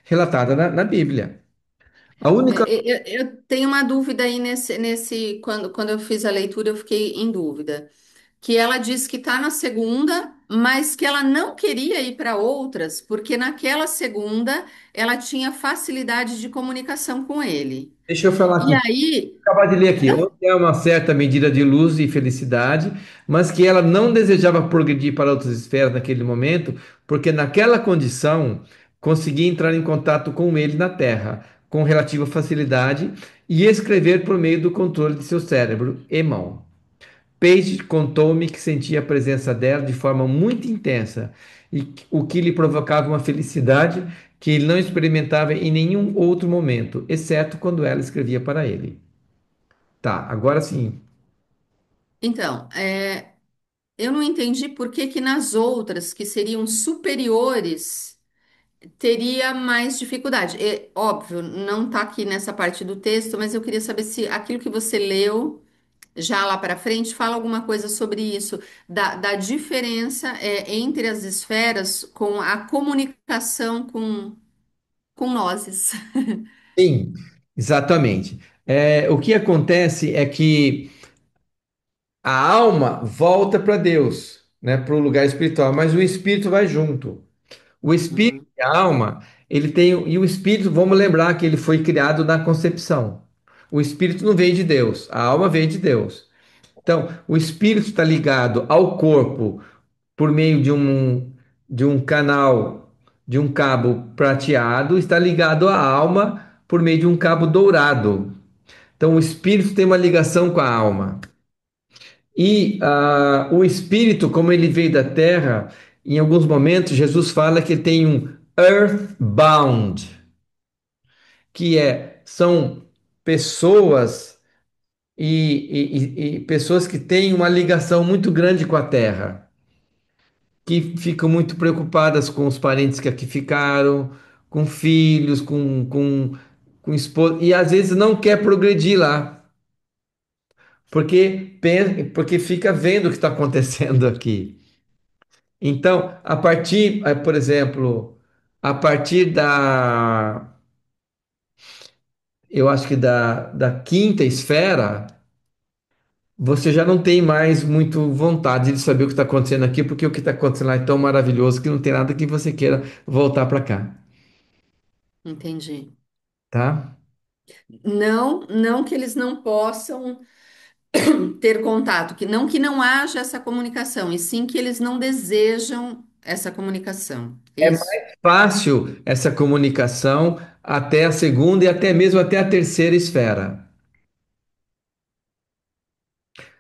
relatada na Bíblia. A única. Eu tenho uma dúvida aí quando eu fiz a leitura, eu fiquei em dúvida. Que ela diz que está na segunda, mas que ela não queria ir para outras, porque naquela segunda ela tinha facilidade de comunicação com ele. Deixa eu falar E aqui. aí, Acabar de ler aqui, onde há uma certa medida de luz e felicidade, mas que ela não desejava progredir para outras esferas naquele momento, porque naquela condição conseguia entrar em contato com ele na Terra, com relativa facilidade, e escrever por meio do controle de seu cérebro e mão. Paige contou-me que sentia a presença dela de forma muito intensa, o que lhe provocava uma felicidade que ele não experimentava em nenhum outro momento, exceto quando ela escrevia para ele. Tá, agora sim. então, eu não entendi por que que nas outras, que seriam superiores, teria mais dificuldade. É, óbvio, não está aqui nessa parte do texto, mas eu queria saber se aquilo que você leu já lá para frente fala alguma coisa sobre isso, da diferença entre as esferas com a comunicação com nozes. Sim, exatamente. O que acontece é que a alma volta para Deus, né, para o lugar espiritual, mas o espírito vai junto. O espírito Uhum. e a alma, ele tem, e o espírito, vamos lembrar que ele foi criado na concepção. O espírito não veio de Deus, a alma veio de Deus. Então, o espírito está ligado ao corpo por meio de um canal, de um cabo prateado, está ligado à alma por meio de um cabo dourado. Então, o espírito tem uma ligação com a alma. E o espírito, como ele veio da terra, em alguns momentos, Jesus fala que tem um earthbound, são pessoas e pessoas que têm uma ligação muito grande com a terra, que ficam muito preocupadas com os parentes que aqui ficaram, com filhos, com esposa, e às vezes não quer progredir lá, porque fica vendo o que está acontecendo aqui. Então, por exemplo, a partir eu acho que da quinta esfera, você já não tem mais muito vontade de saber o que está acontecendo aqui, porque o que está acontecendo lá é tão maravilhoso que não tem nada que você queira voltar para cá, Entendi. tá? Não, não que eles não possam ter contato, que não haja essa comunicação, e sim que eles não desejam essa comunicação. É É isso. mais fácil essa comunicação até a segunda e até mesmo até a terceira esfera.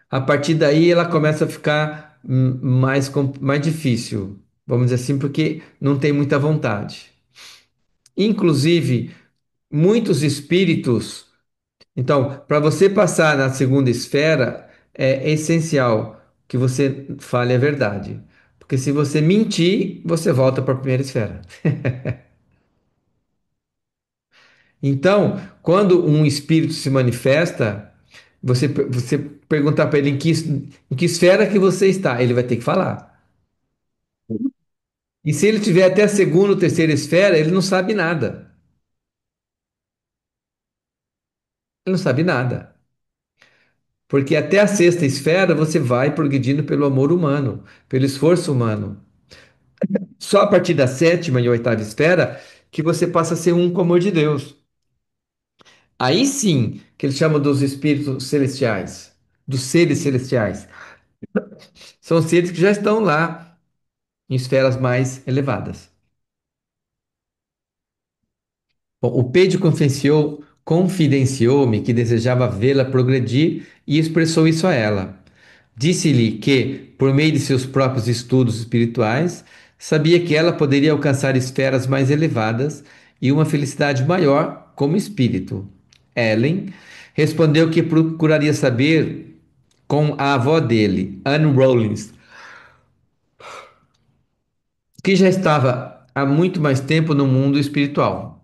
A partir daí ela começa a ficar mais difícil, vamos dizer assim, porque não tem muita vontade. Inclusive, muitos espíritos. Então, para você passar na segunda esfera, é essencial que você fale a verdade. Porque se você mentir, você volta para a primeira esfera. Então, quando um espírito se manifesta, você perguntar para ele em que esfera que você está, ele vai ter que falar. E se ele tiver até a segunda ou terceira esfera, ele não sabe nada. Ele não sabe nada. Porque até a sexta esfera você vai progredindo pelo amor humano, pelo esforço humano. Só a partir da sétima e oitava esfera que você passa a ser um com o amor de Deus. Aí sim, que eles chamam dos espíritos celestiais, dos seres celestiais. São seres que já estão lá em esferas mais elevadas. Bom, o Page confidenciou-me que desejava vê-la progredir e expressou isso a ela. Disse-lhe que, por meio de seus próprios estudos espirituais, sabia que ela poderia alcançar esferas mais elevadas e uma felicidade maior como espírito. Ellen respondeu que procuraria saber com a avó dele, Anne Rollins, que já estava há muito mais tempo no mundo espiritual.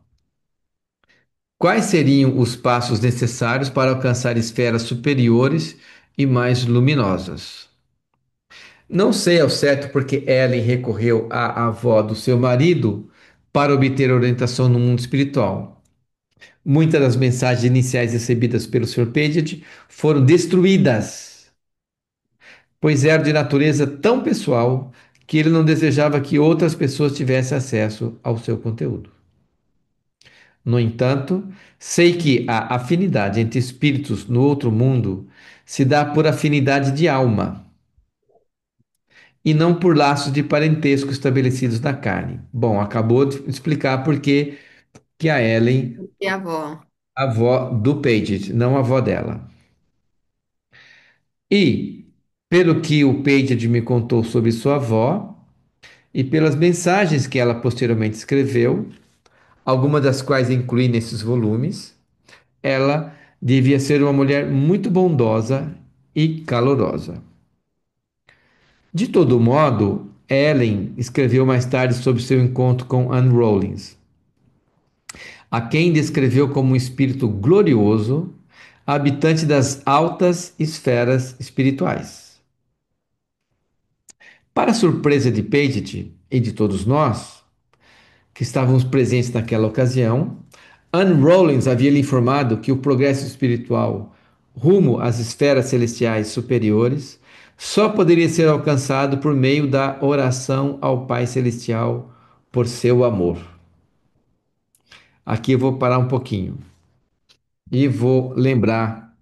Quais seriam os passos necessários para alcançar esferas superiores e mais luminosas? Não sei ao certo porque Ellen recorreu à avó do seu marido para obter orientação no mundo espiritual. Muitas das mensagens iniciais recebidas pelo Sr. Paget foram destruídas, pois eram de natureza tão pessoal que ele não desejava que outras pessoas tivessem acesso ao seu conteúdo. No entanto, sei que a afinidade entre espíritos no outro mundo se dá por afinidade de alma e não por laços de parentesco estabelecidos na carne. Bom, acabou de explicar por que a Ellen, E a avó? a avó do Paget, não a avó dela. E, pelo que o Paget me contou sobre sua avó, e pelas mensagens que ela posteriormente escreveu, algumas das quais incluí nesses volumes, ela devia ser uma mulher muito bondosa e calorosa. De todo modo, Ellen escreveu mais tarde sobre seu encontro com Anne Rollins, a quem descreveu como um espírito glorioso, habitante das altas esferas espirituais. Para a surpresa de Paget e de todos nós, que estávamos presentes naquela ocasião, Anne Rollins havia lhe informado que o progresso espiritual rumo às esferas celestiais superiores só poderia ser alcançado por meio da oração ao Pai Celestial por seu amor. Aqui eu vou parar um pouquinho e vou lembrar,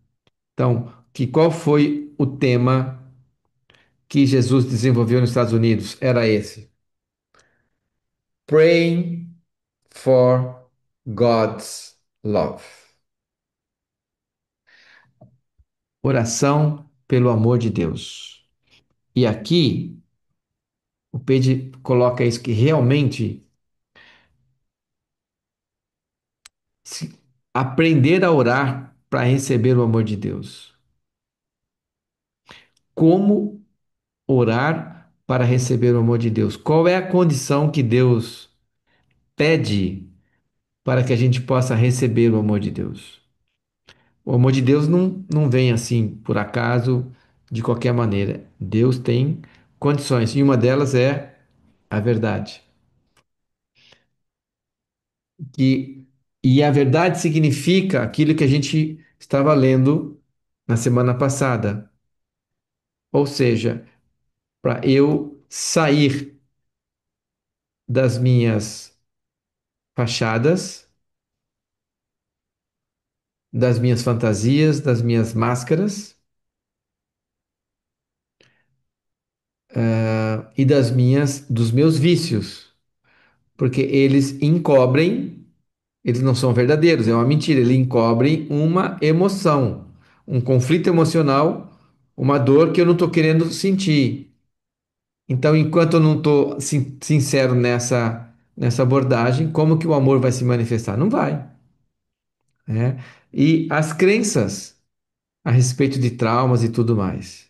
então, que qual foi o tema que Jesus desenvolveu nos Estados Unidos? Era esse: Praying for God's Love. Oração pelo amor de Deus. E aqui o Page coloca isso que realmente aprender a orar para receber o amor de Deus. Como orar para receber o amor de Deus? Qual é a condição que Deus pede para que a gente possa receber o amor de Deus? O amor de Deus não vem assim por acaso, de qualquer maneira. Deus tem condições, e uma delas é a verdade. Que, e a verdade significa aquilo que a gente estava lendo na semana passada. Ou seja, para eu sair das minhas fachadas, das minhas fantasias, das minhas máscaras, e dos meus vícios, porque eles encobrem, eles não são verdadeiros, é uma mentira, eles encobrem uma emoção, um conflito emocional, uma dor que eu não estou querendo sentir. Então, enquanto eu não estou sincero nessa abordagem, como que o amor vai se manifestar? Não vai, né? E as crenças a respeito de traumas e tudo mais.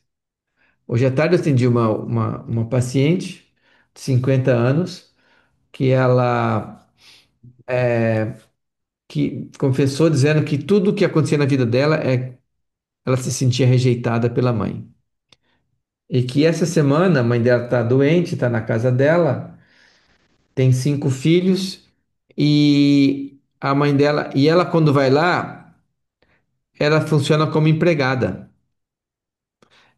Hoje à tarde eu atendi uma paciente de 50 anos que ela que confessou dizendo que tudo o que acontecia na vida dela ela se sentia rejeitada pela mãe. E que essa semana a mãe dela está doente, está na casa dela, tem 5 filhos e a mãe dela, e ela quando vai lá, ela funciona como empregada.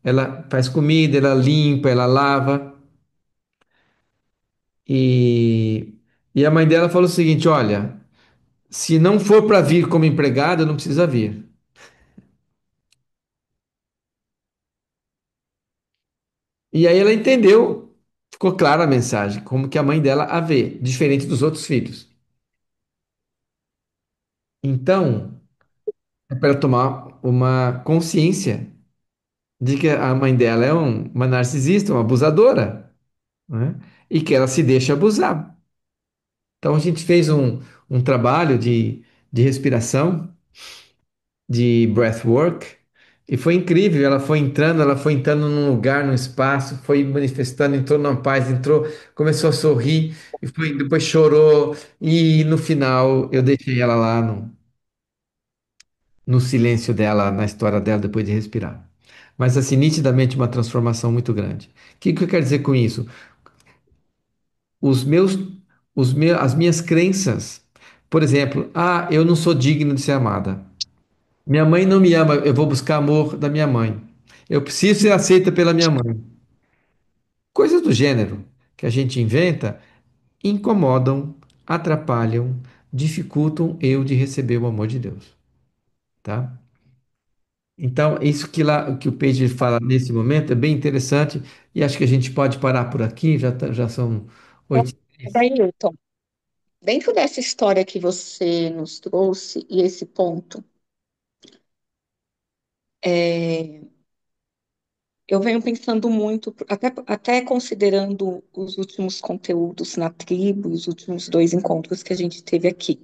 Ela faz comida, ela limpa, ela lava e, e a mãe dela falou o seguinte: olha, se não for para vir como empregada, não precisa vir. E aí ela entendeu, ficou clara a mensagem, como que a mãe dela a vê, diferente dos outros filhos. Então, é para ela tomar uma consciência de que a mãe dela é uma narcisista, uma abusadora, né? E que ela se deixa abusar. Então a gente fez um trabalho de respiração, de breathwork, e foi incrível. Ela foi entrando num lugar, num espaço, foi manifestando, entrou na paz, entrou, começou a sorrir, e depois chorou, e no final eu deixei ela lá no silêncio dela, na história dela, depois de respirar. Mas assim, nitidamente uma transformação muito grande. O que eu quero dizer com isso? Os meus, as minhas crenças, por exemplo, eu não sou digno de ser amada. Minha mãe não me ama, eu vou buscar amor da minha mãe. Eu preciso ser aceita pela minha mãe. Coisas do gênero que a gente inventa incomodam, atrapalham, dificultam eu de receber o amor de Deus, tá? Então, isso que o Page fala nesse momento é bem interessante e acho que a gente pode parar por aqui, já são 8. Dailton, dentro dessa história que você nos trouxe e esse ponto, é, eu venho pensando muito, até considerando os últimos conteúdos na tribo, os últimos dois encontros que a gente teve aqui.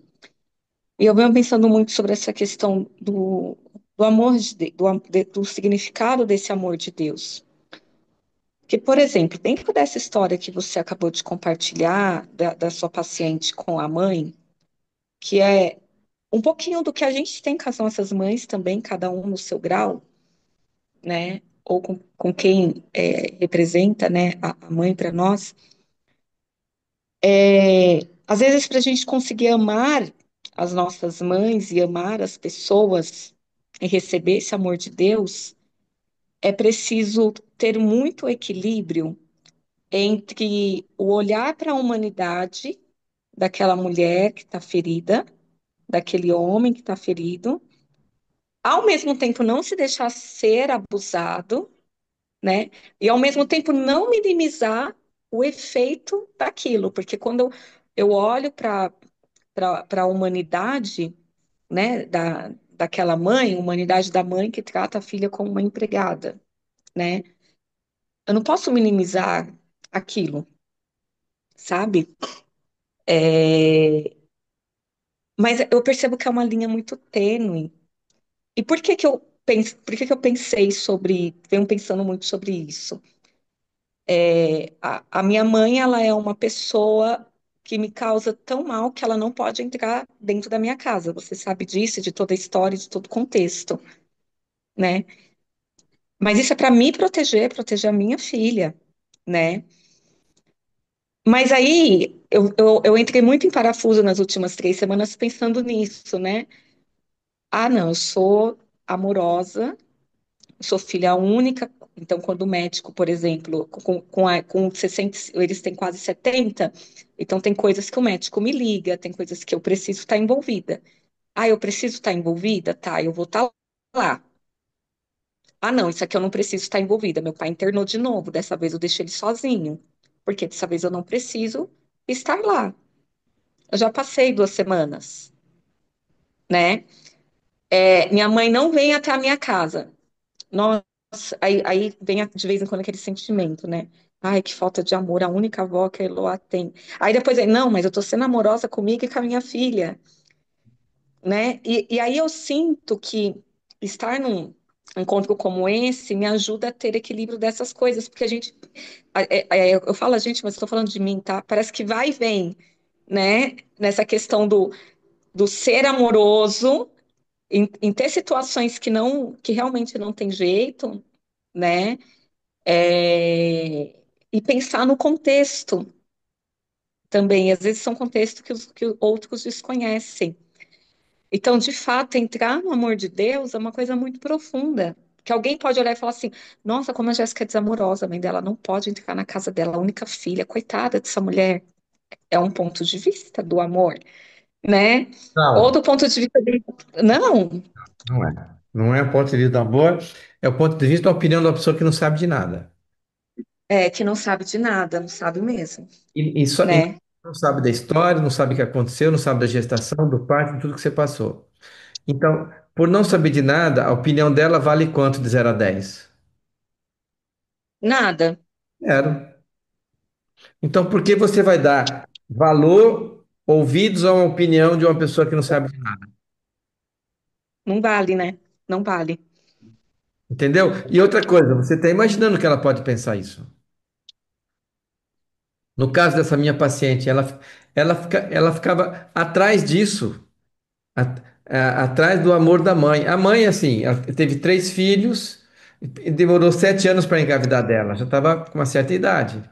E eu venho pensando muito sobre essa questão do amor do significado desse amor de Deus. Que, por exemplo, dentro dessa história que você acabou de compartilhar da sua paciente com a mãe, que é um pouquinho do que a gente tem com as nossas mães também, cada um no seu grau, né? Ou com quem representa, né, a mãe para nós. Às vezes, para a gente conseguir amar as nossas mães e amar as pessoas e receber esse amor de Deus, é preciso ter muito equilíbrio entre o olhar para a humanidade daquela mulher que está ferida, daquele homem que está ferido, ao mesmo tempo não se deixar ser abusado, né? E ao mesmo tempo não minimizar o efeito daquilo, porque quando eu olho para a humanidade, né, daquela mãe, humanidade da mãe que trata a filha como uma empregada, né? Eu não posso minimizar aquilo, sabe? É, mas eu percebo que é uma linha muito tênue. E por que que eu pensei venho pensando muito sobre isso? A minha mãe, ela é uma pessoa que me causa tão mal que ela não pode entrar dentro da minha casa. Você sabe disso, de toda a história, de todo o contexto, né? Mas isso é para me proteger a minha filha, né? Mas aí eu entrei muito em parafuso nas últimas 3 semanas pensando nisso, né? Ah, não, eu sou amorosa, sou filha única, Então, quando o médico, por exemplo, com 60, eles têm quase 70, então tem coisas que o médico me liga, tem coisas que eu preciso estar envolvida. Ah, eu preciso estar envolvida? Tá, eu vou estar lá. Ah, não, isso aqui eu não preciso estar envolvida. Meu pai internou de novo, dessa vez eu deixei ele sozinho, porque dessa vez eu não preciso estar lá. Eu já passei 2 semanas, né? Minha mãe não vem até a minha casa. Nossa, aí vem de vez em quando aquele sentimento, né? Ai, que falta de amor, a única avó que a Eloá tem. Aí depois, não, mas eu tô sendo amorosa comigo e com a minha filha, né? E aí eu sinto que estar num encontro como esse me ajuda a ter equilíbrio dessas coisas, porque a gente, eu falo a gente, mas estou falando de mim, tá? Parece que vai e vem, né? Nessa questão do ser amoroso, em ter situações que realmente não tem jeito, né? E pensar no contexto também. Às vezes são contextos que outros desconhecem. Então, de fato, entrar no amor de Deus é uma coisa muito profunda. Que alguém pode olhar e falar assim: nossa, como a Jéssica é desamorosa, a mãe dela não pode entrar na casa dela, a única filha, coitada dessa mulher. É um ponto de vista do amor, né? Ou Não, do ponto de vista de. Não, não é. Não é o ponto de vista do amor, é o ponto de vista da opinião da pessoa que não sabe de nada. que não sabe de nada, não sabe mesmo, E né? não sabe da história, não sabe o que aconteceu, não sabe da gestação, do parto, de tudo que você passou. Então, por não saber de nada, a opinião dela vale quanto de 0 a 10? Nada, Zero. Então, por que você vai dar valor, ouvidos a uma opinião de uma pessoa que não sabe de nada? não vale, né? Não vale. Entendeu? E outra coisa, você está imaginando que ela pode pensar isso. No caso dessa minha paciente, ela ficava atrás disso, atrás do amor da mãe. A mãe, assim, ela teve 3 filhos e demorou 7 anos para engravidar dela, já estava com uma certa idade,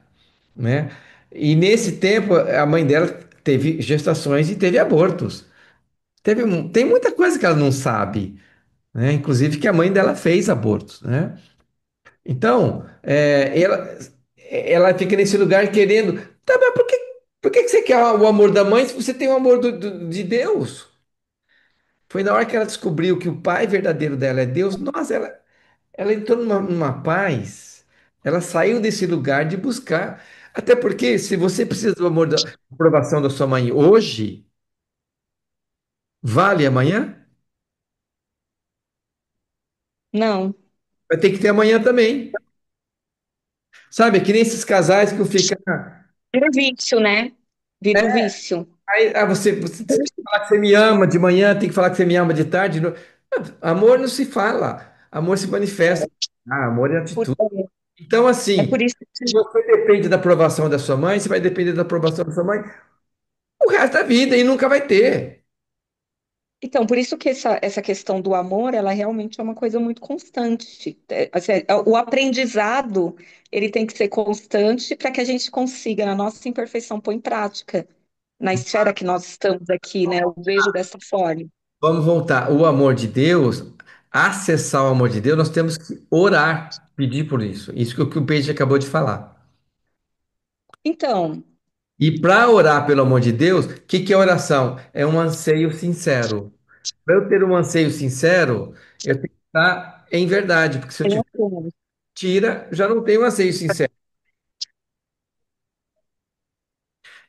né? E nesse tempo, a mãe dela teve gestações e teve abortos. Tem muita coisa que ela não sabe, né? Inclusive que a mãe dela fez abortos, né? Então, ela fica nesse lugar querendo. Tá, mas por que você quer o amor da mãe se você tem o amor de Deus? Foi na hora que ela descobriu que o pai verdadeiro dela é Deus, nossa, ela entrou numa paz. Ela saiu desse lugar de buscar. Até porque, se você precisa do amor da aprovação da sua mãe hoje, vale amanhã? Não. Vai ter que ter amanhã também. Sabe, é que nem esses casais que ficam. Vira o vício, né? Vira o vício. Aí, você tem que falar que você me ama de manhã, tem que falar que você me ama de tarde. Amor não se fala, amor se manifesta. Ah, amor é Por- atitude. Então, É assim, por isso se você depende da aprovação da sua mãe, você vai depender da aprovação da sua mãe o resto da vida e nunca vai ter. Então, por isso que essa questão do amor, ela realmente é uma coisa muito constante. Assim, o aprendizado, ele tem que ser constante para que a gente consiga, na nossa imperfeição, pôr em prática, na esfera que nós estamos aqui, né? Eu vejo dessa forma. Vamos voltar. O amor de Deus, acessar o amor de Deus, nós temos que orar, pedir por isso. Isso que o Peixe acabou de falar. Então, E para orar pelo amor de Deus, o que é oração? É um anseio sincero. Para eu ter um anseio sincero, eu tenho que estar em verdade, porque se eu tem tiver assim, mentira, já não tenho um anseio sincero.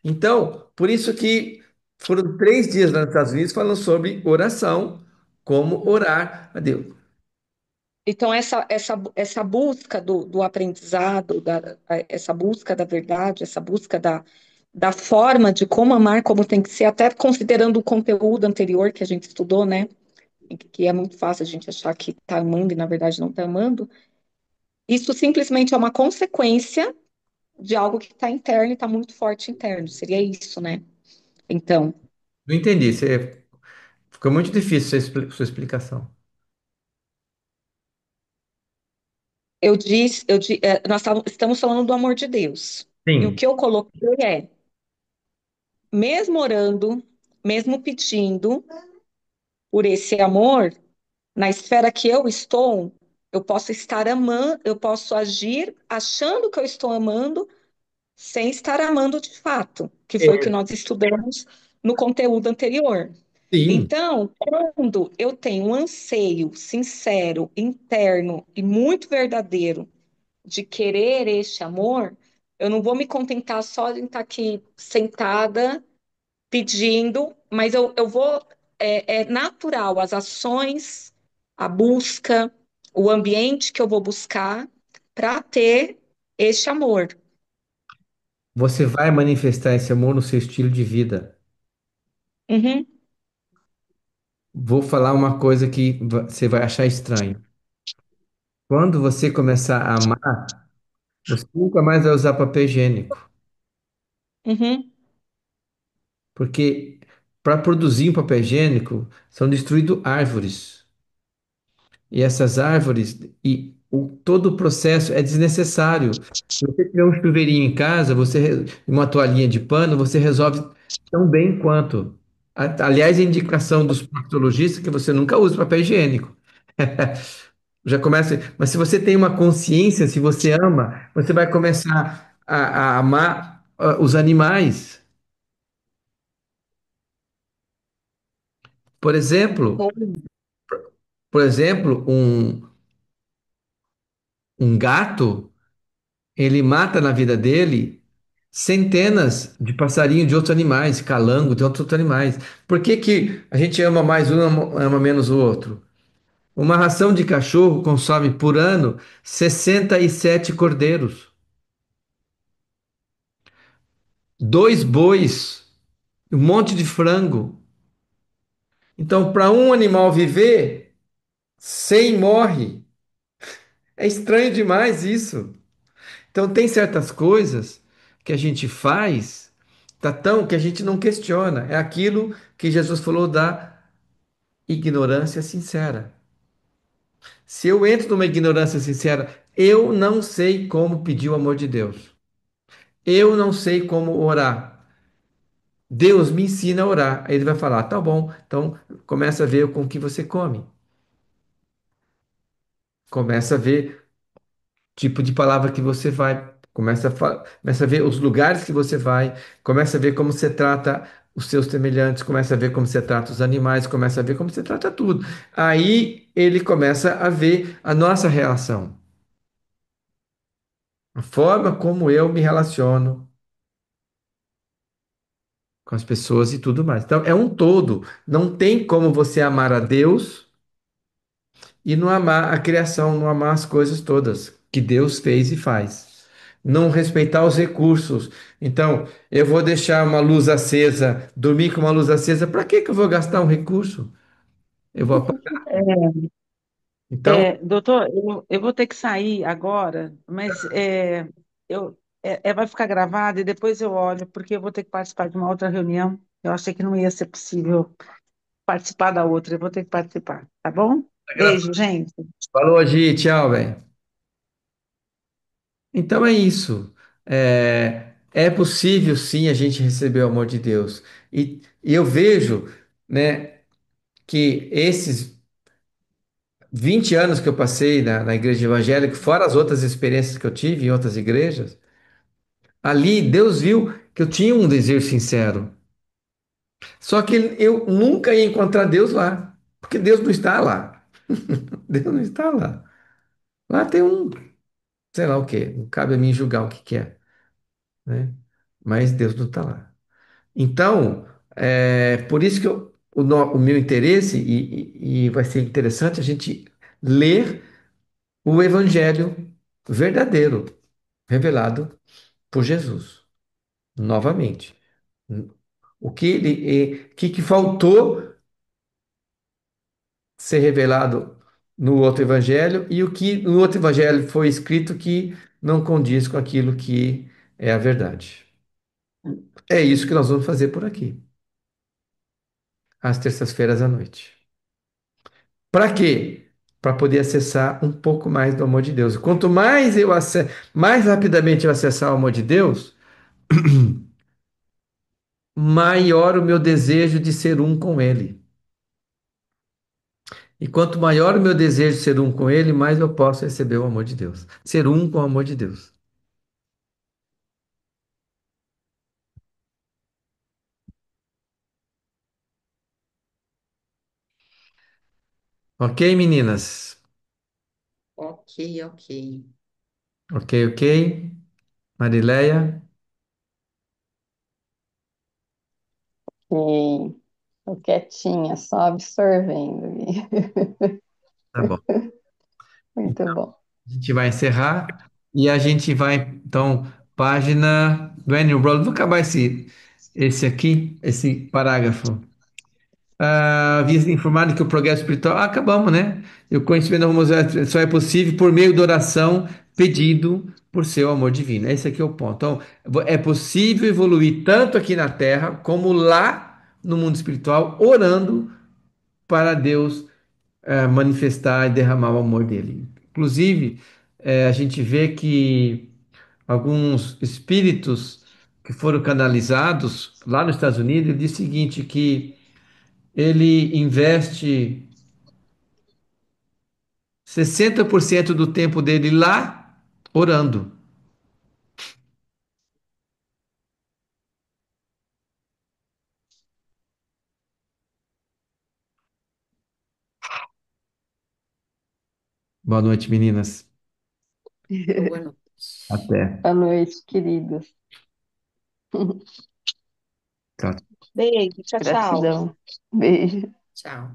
Então, por isso que foram 3 dias lá nos Estados Unidos falando sobre oração, como orar a Deus. então essa busca do aprendizado, essa busca da verdade, essa busca da forma de como amar, como tem que ser, até considerando o conteúdo anterior que a gente estudou, né? Que é muito fácil a gente achar que está amando e na verdade não está amando. Isso simplesmente é uma consequência de algo que está interno e está muito forte interno. Seria isso, né? Então, Não entendi, ficou muito difícil sua explicação. nós estamos falando do amor de Deus. E o Sim, que eu coloquei é, mesmo orando, mesmo pedindo por esse amor, na esfera que eu estou, Eu posso estar amando, eu posso agir achando que eu estou amando, sem estar amando de fato, que foi o que É, nós estudamos no conteúdo anterior. sim, Então, quando eu tenho um anseio sincero, interno e muito verdadeiro de querer este amor, eu não vou me contentar só em estar aqui sentada pedindo, mas eu vou. É natural as ações, a busca, o ambiente que eu vou buscar para ter este amor. você vai manifestar esse amor no seu estilo de vida. Uhum, Vou falar uma coisa que você vai achar estranho. Quando você começar a amar, você nunca mais vai usar papel higiênico, uhum, porque para produzir um papel higiênico são destruídas árvores. E essas árvores todo o processo é desnecessário. Se você tiver um chuveirinho em casa, e uma toalhinha de pano, você resolve tão bem quanto. Aliás, a indicação dos proctologistas é que você nunca use papel higiênico. Já começa, mas se você tem uma consciência, se você ama, você vai começar a amar os animais. Por exemplo, por exemplo, um gato, ele mata na vida dele centenas de passarinhos de outros animais, calango de outros animais. Por que que a gente ama mais um, ama menos o outro? Uma ração de cachorro consome por ano 67 cordeiros, dois bois, um monte de frango. Então, para um animal viver, 100 morre. É estranho demais isso. Então, tem certas coisas que a gente faz, tá tão que a gente não questiona. É aquilo que Jesus falou da ignorância sincera. Se eu entro numa ignorância sincera, eu não sei como pedir o amor de Deus. Eu não sei como orar. Deus me ensina a orar. Aí ele vai falar: tá bom, então começa a ver com o que você come. Começa a ver tipo de palavra que você vai. Começa a ver os lugares que você vai. Começa a ver como você trata os seus semelhantes. Começa a ver como você trata os animais. Começa a ver como você trata tudo. Aí ele começa a ver a nossa relação. A forma como eu me relaciono com as pessoas e tudo mais. Então, é um todo. Não tem como você amar a Deus e não amar a criação, não amar as coisas todas que Deus fez e faz. Não respeitar os recursos. Então, eu vou deixar uma luz acesa, dormir com uma luz acesa, para que que eu vou gastar um recurso? Eu vou apagar. Então, Doutor, eu vou ter que sair agora, mas vai ficar gravado e depois eu olho, porque eu vou ter que participar de uma outra reunião. Eu achei que não ia ser possível participar da outra, eu vou ter que participar, tá bom? Beijo, gente. falou, Gi, tchau, velho. Então é isso. É possível sim a gente receber o amor de Deus. E eu vejo, né, que esses 20 anos que eu passei na igreja evangélica, fora as outras experiências que eu tive em outras igrejas, ali Deus viu que eu tinha um desejo sincero. Só que eu nunca ia encontrar Deus lá, porque Deus não está lá. Deus não está lá. Lá tem um, sei lá o quê, não cabe a mim julgar o que que é, né? Mas Deus não está lá. Então, por isso que o meu interesse, e vai ser interessante a gente ler o Evangelho verdadeiro, revelado por Jesus, novamente. Que faltou ser revelado no outro Evangelho e o que no outro Evangelho foi escrito que não condiz com aquilo que é a verdade. É isso que nós vamos fazer por aqui, às terças-feiras à noite. Para quê? Para poder acessar um pouco mais do amor de Deus. Quanto mais mais rapidamente eu acessar o amor de Deus, maior o meu desejo de ser um com Ele. E quanto maior o meu desejo de ser um com Ele, mais eu posso receber o amor de Deus. Ser um com o amor de Deus. Ok, meninas? Ok, ok. Ok, ok. Marileia? E tô quietinha, só absorvendo. Tá bom. Muito bom. A gente vai encerrar e a gente vai, então, página do Annie Roll. Vou acabar esse aqui, esse parágrafo. Havia informado que o progresso espiritual. Acabamos, né? E o conhecimento da homossexualidade só é possível por meio da oração, pedido por seu amor divino. Esse aqui é o ponto. Então, é possível evoluir tanto aqui na Terra como lá no mundo espiritual, orando para Deus manifestar e derramar o amor dele. Inclusive, a gente vê que alguns espíritos que foram canalizados lá nos Estados Unidos, ele diz o seguinte, que ele investe 60% do tempo dele lá orando. Boa noite, meninas. Boa noite. Até. Boa noite, queridos. Tchau. Beijo, tchau, tchau. Gratidão. Beijo. Tchau.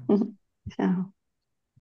Tchau.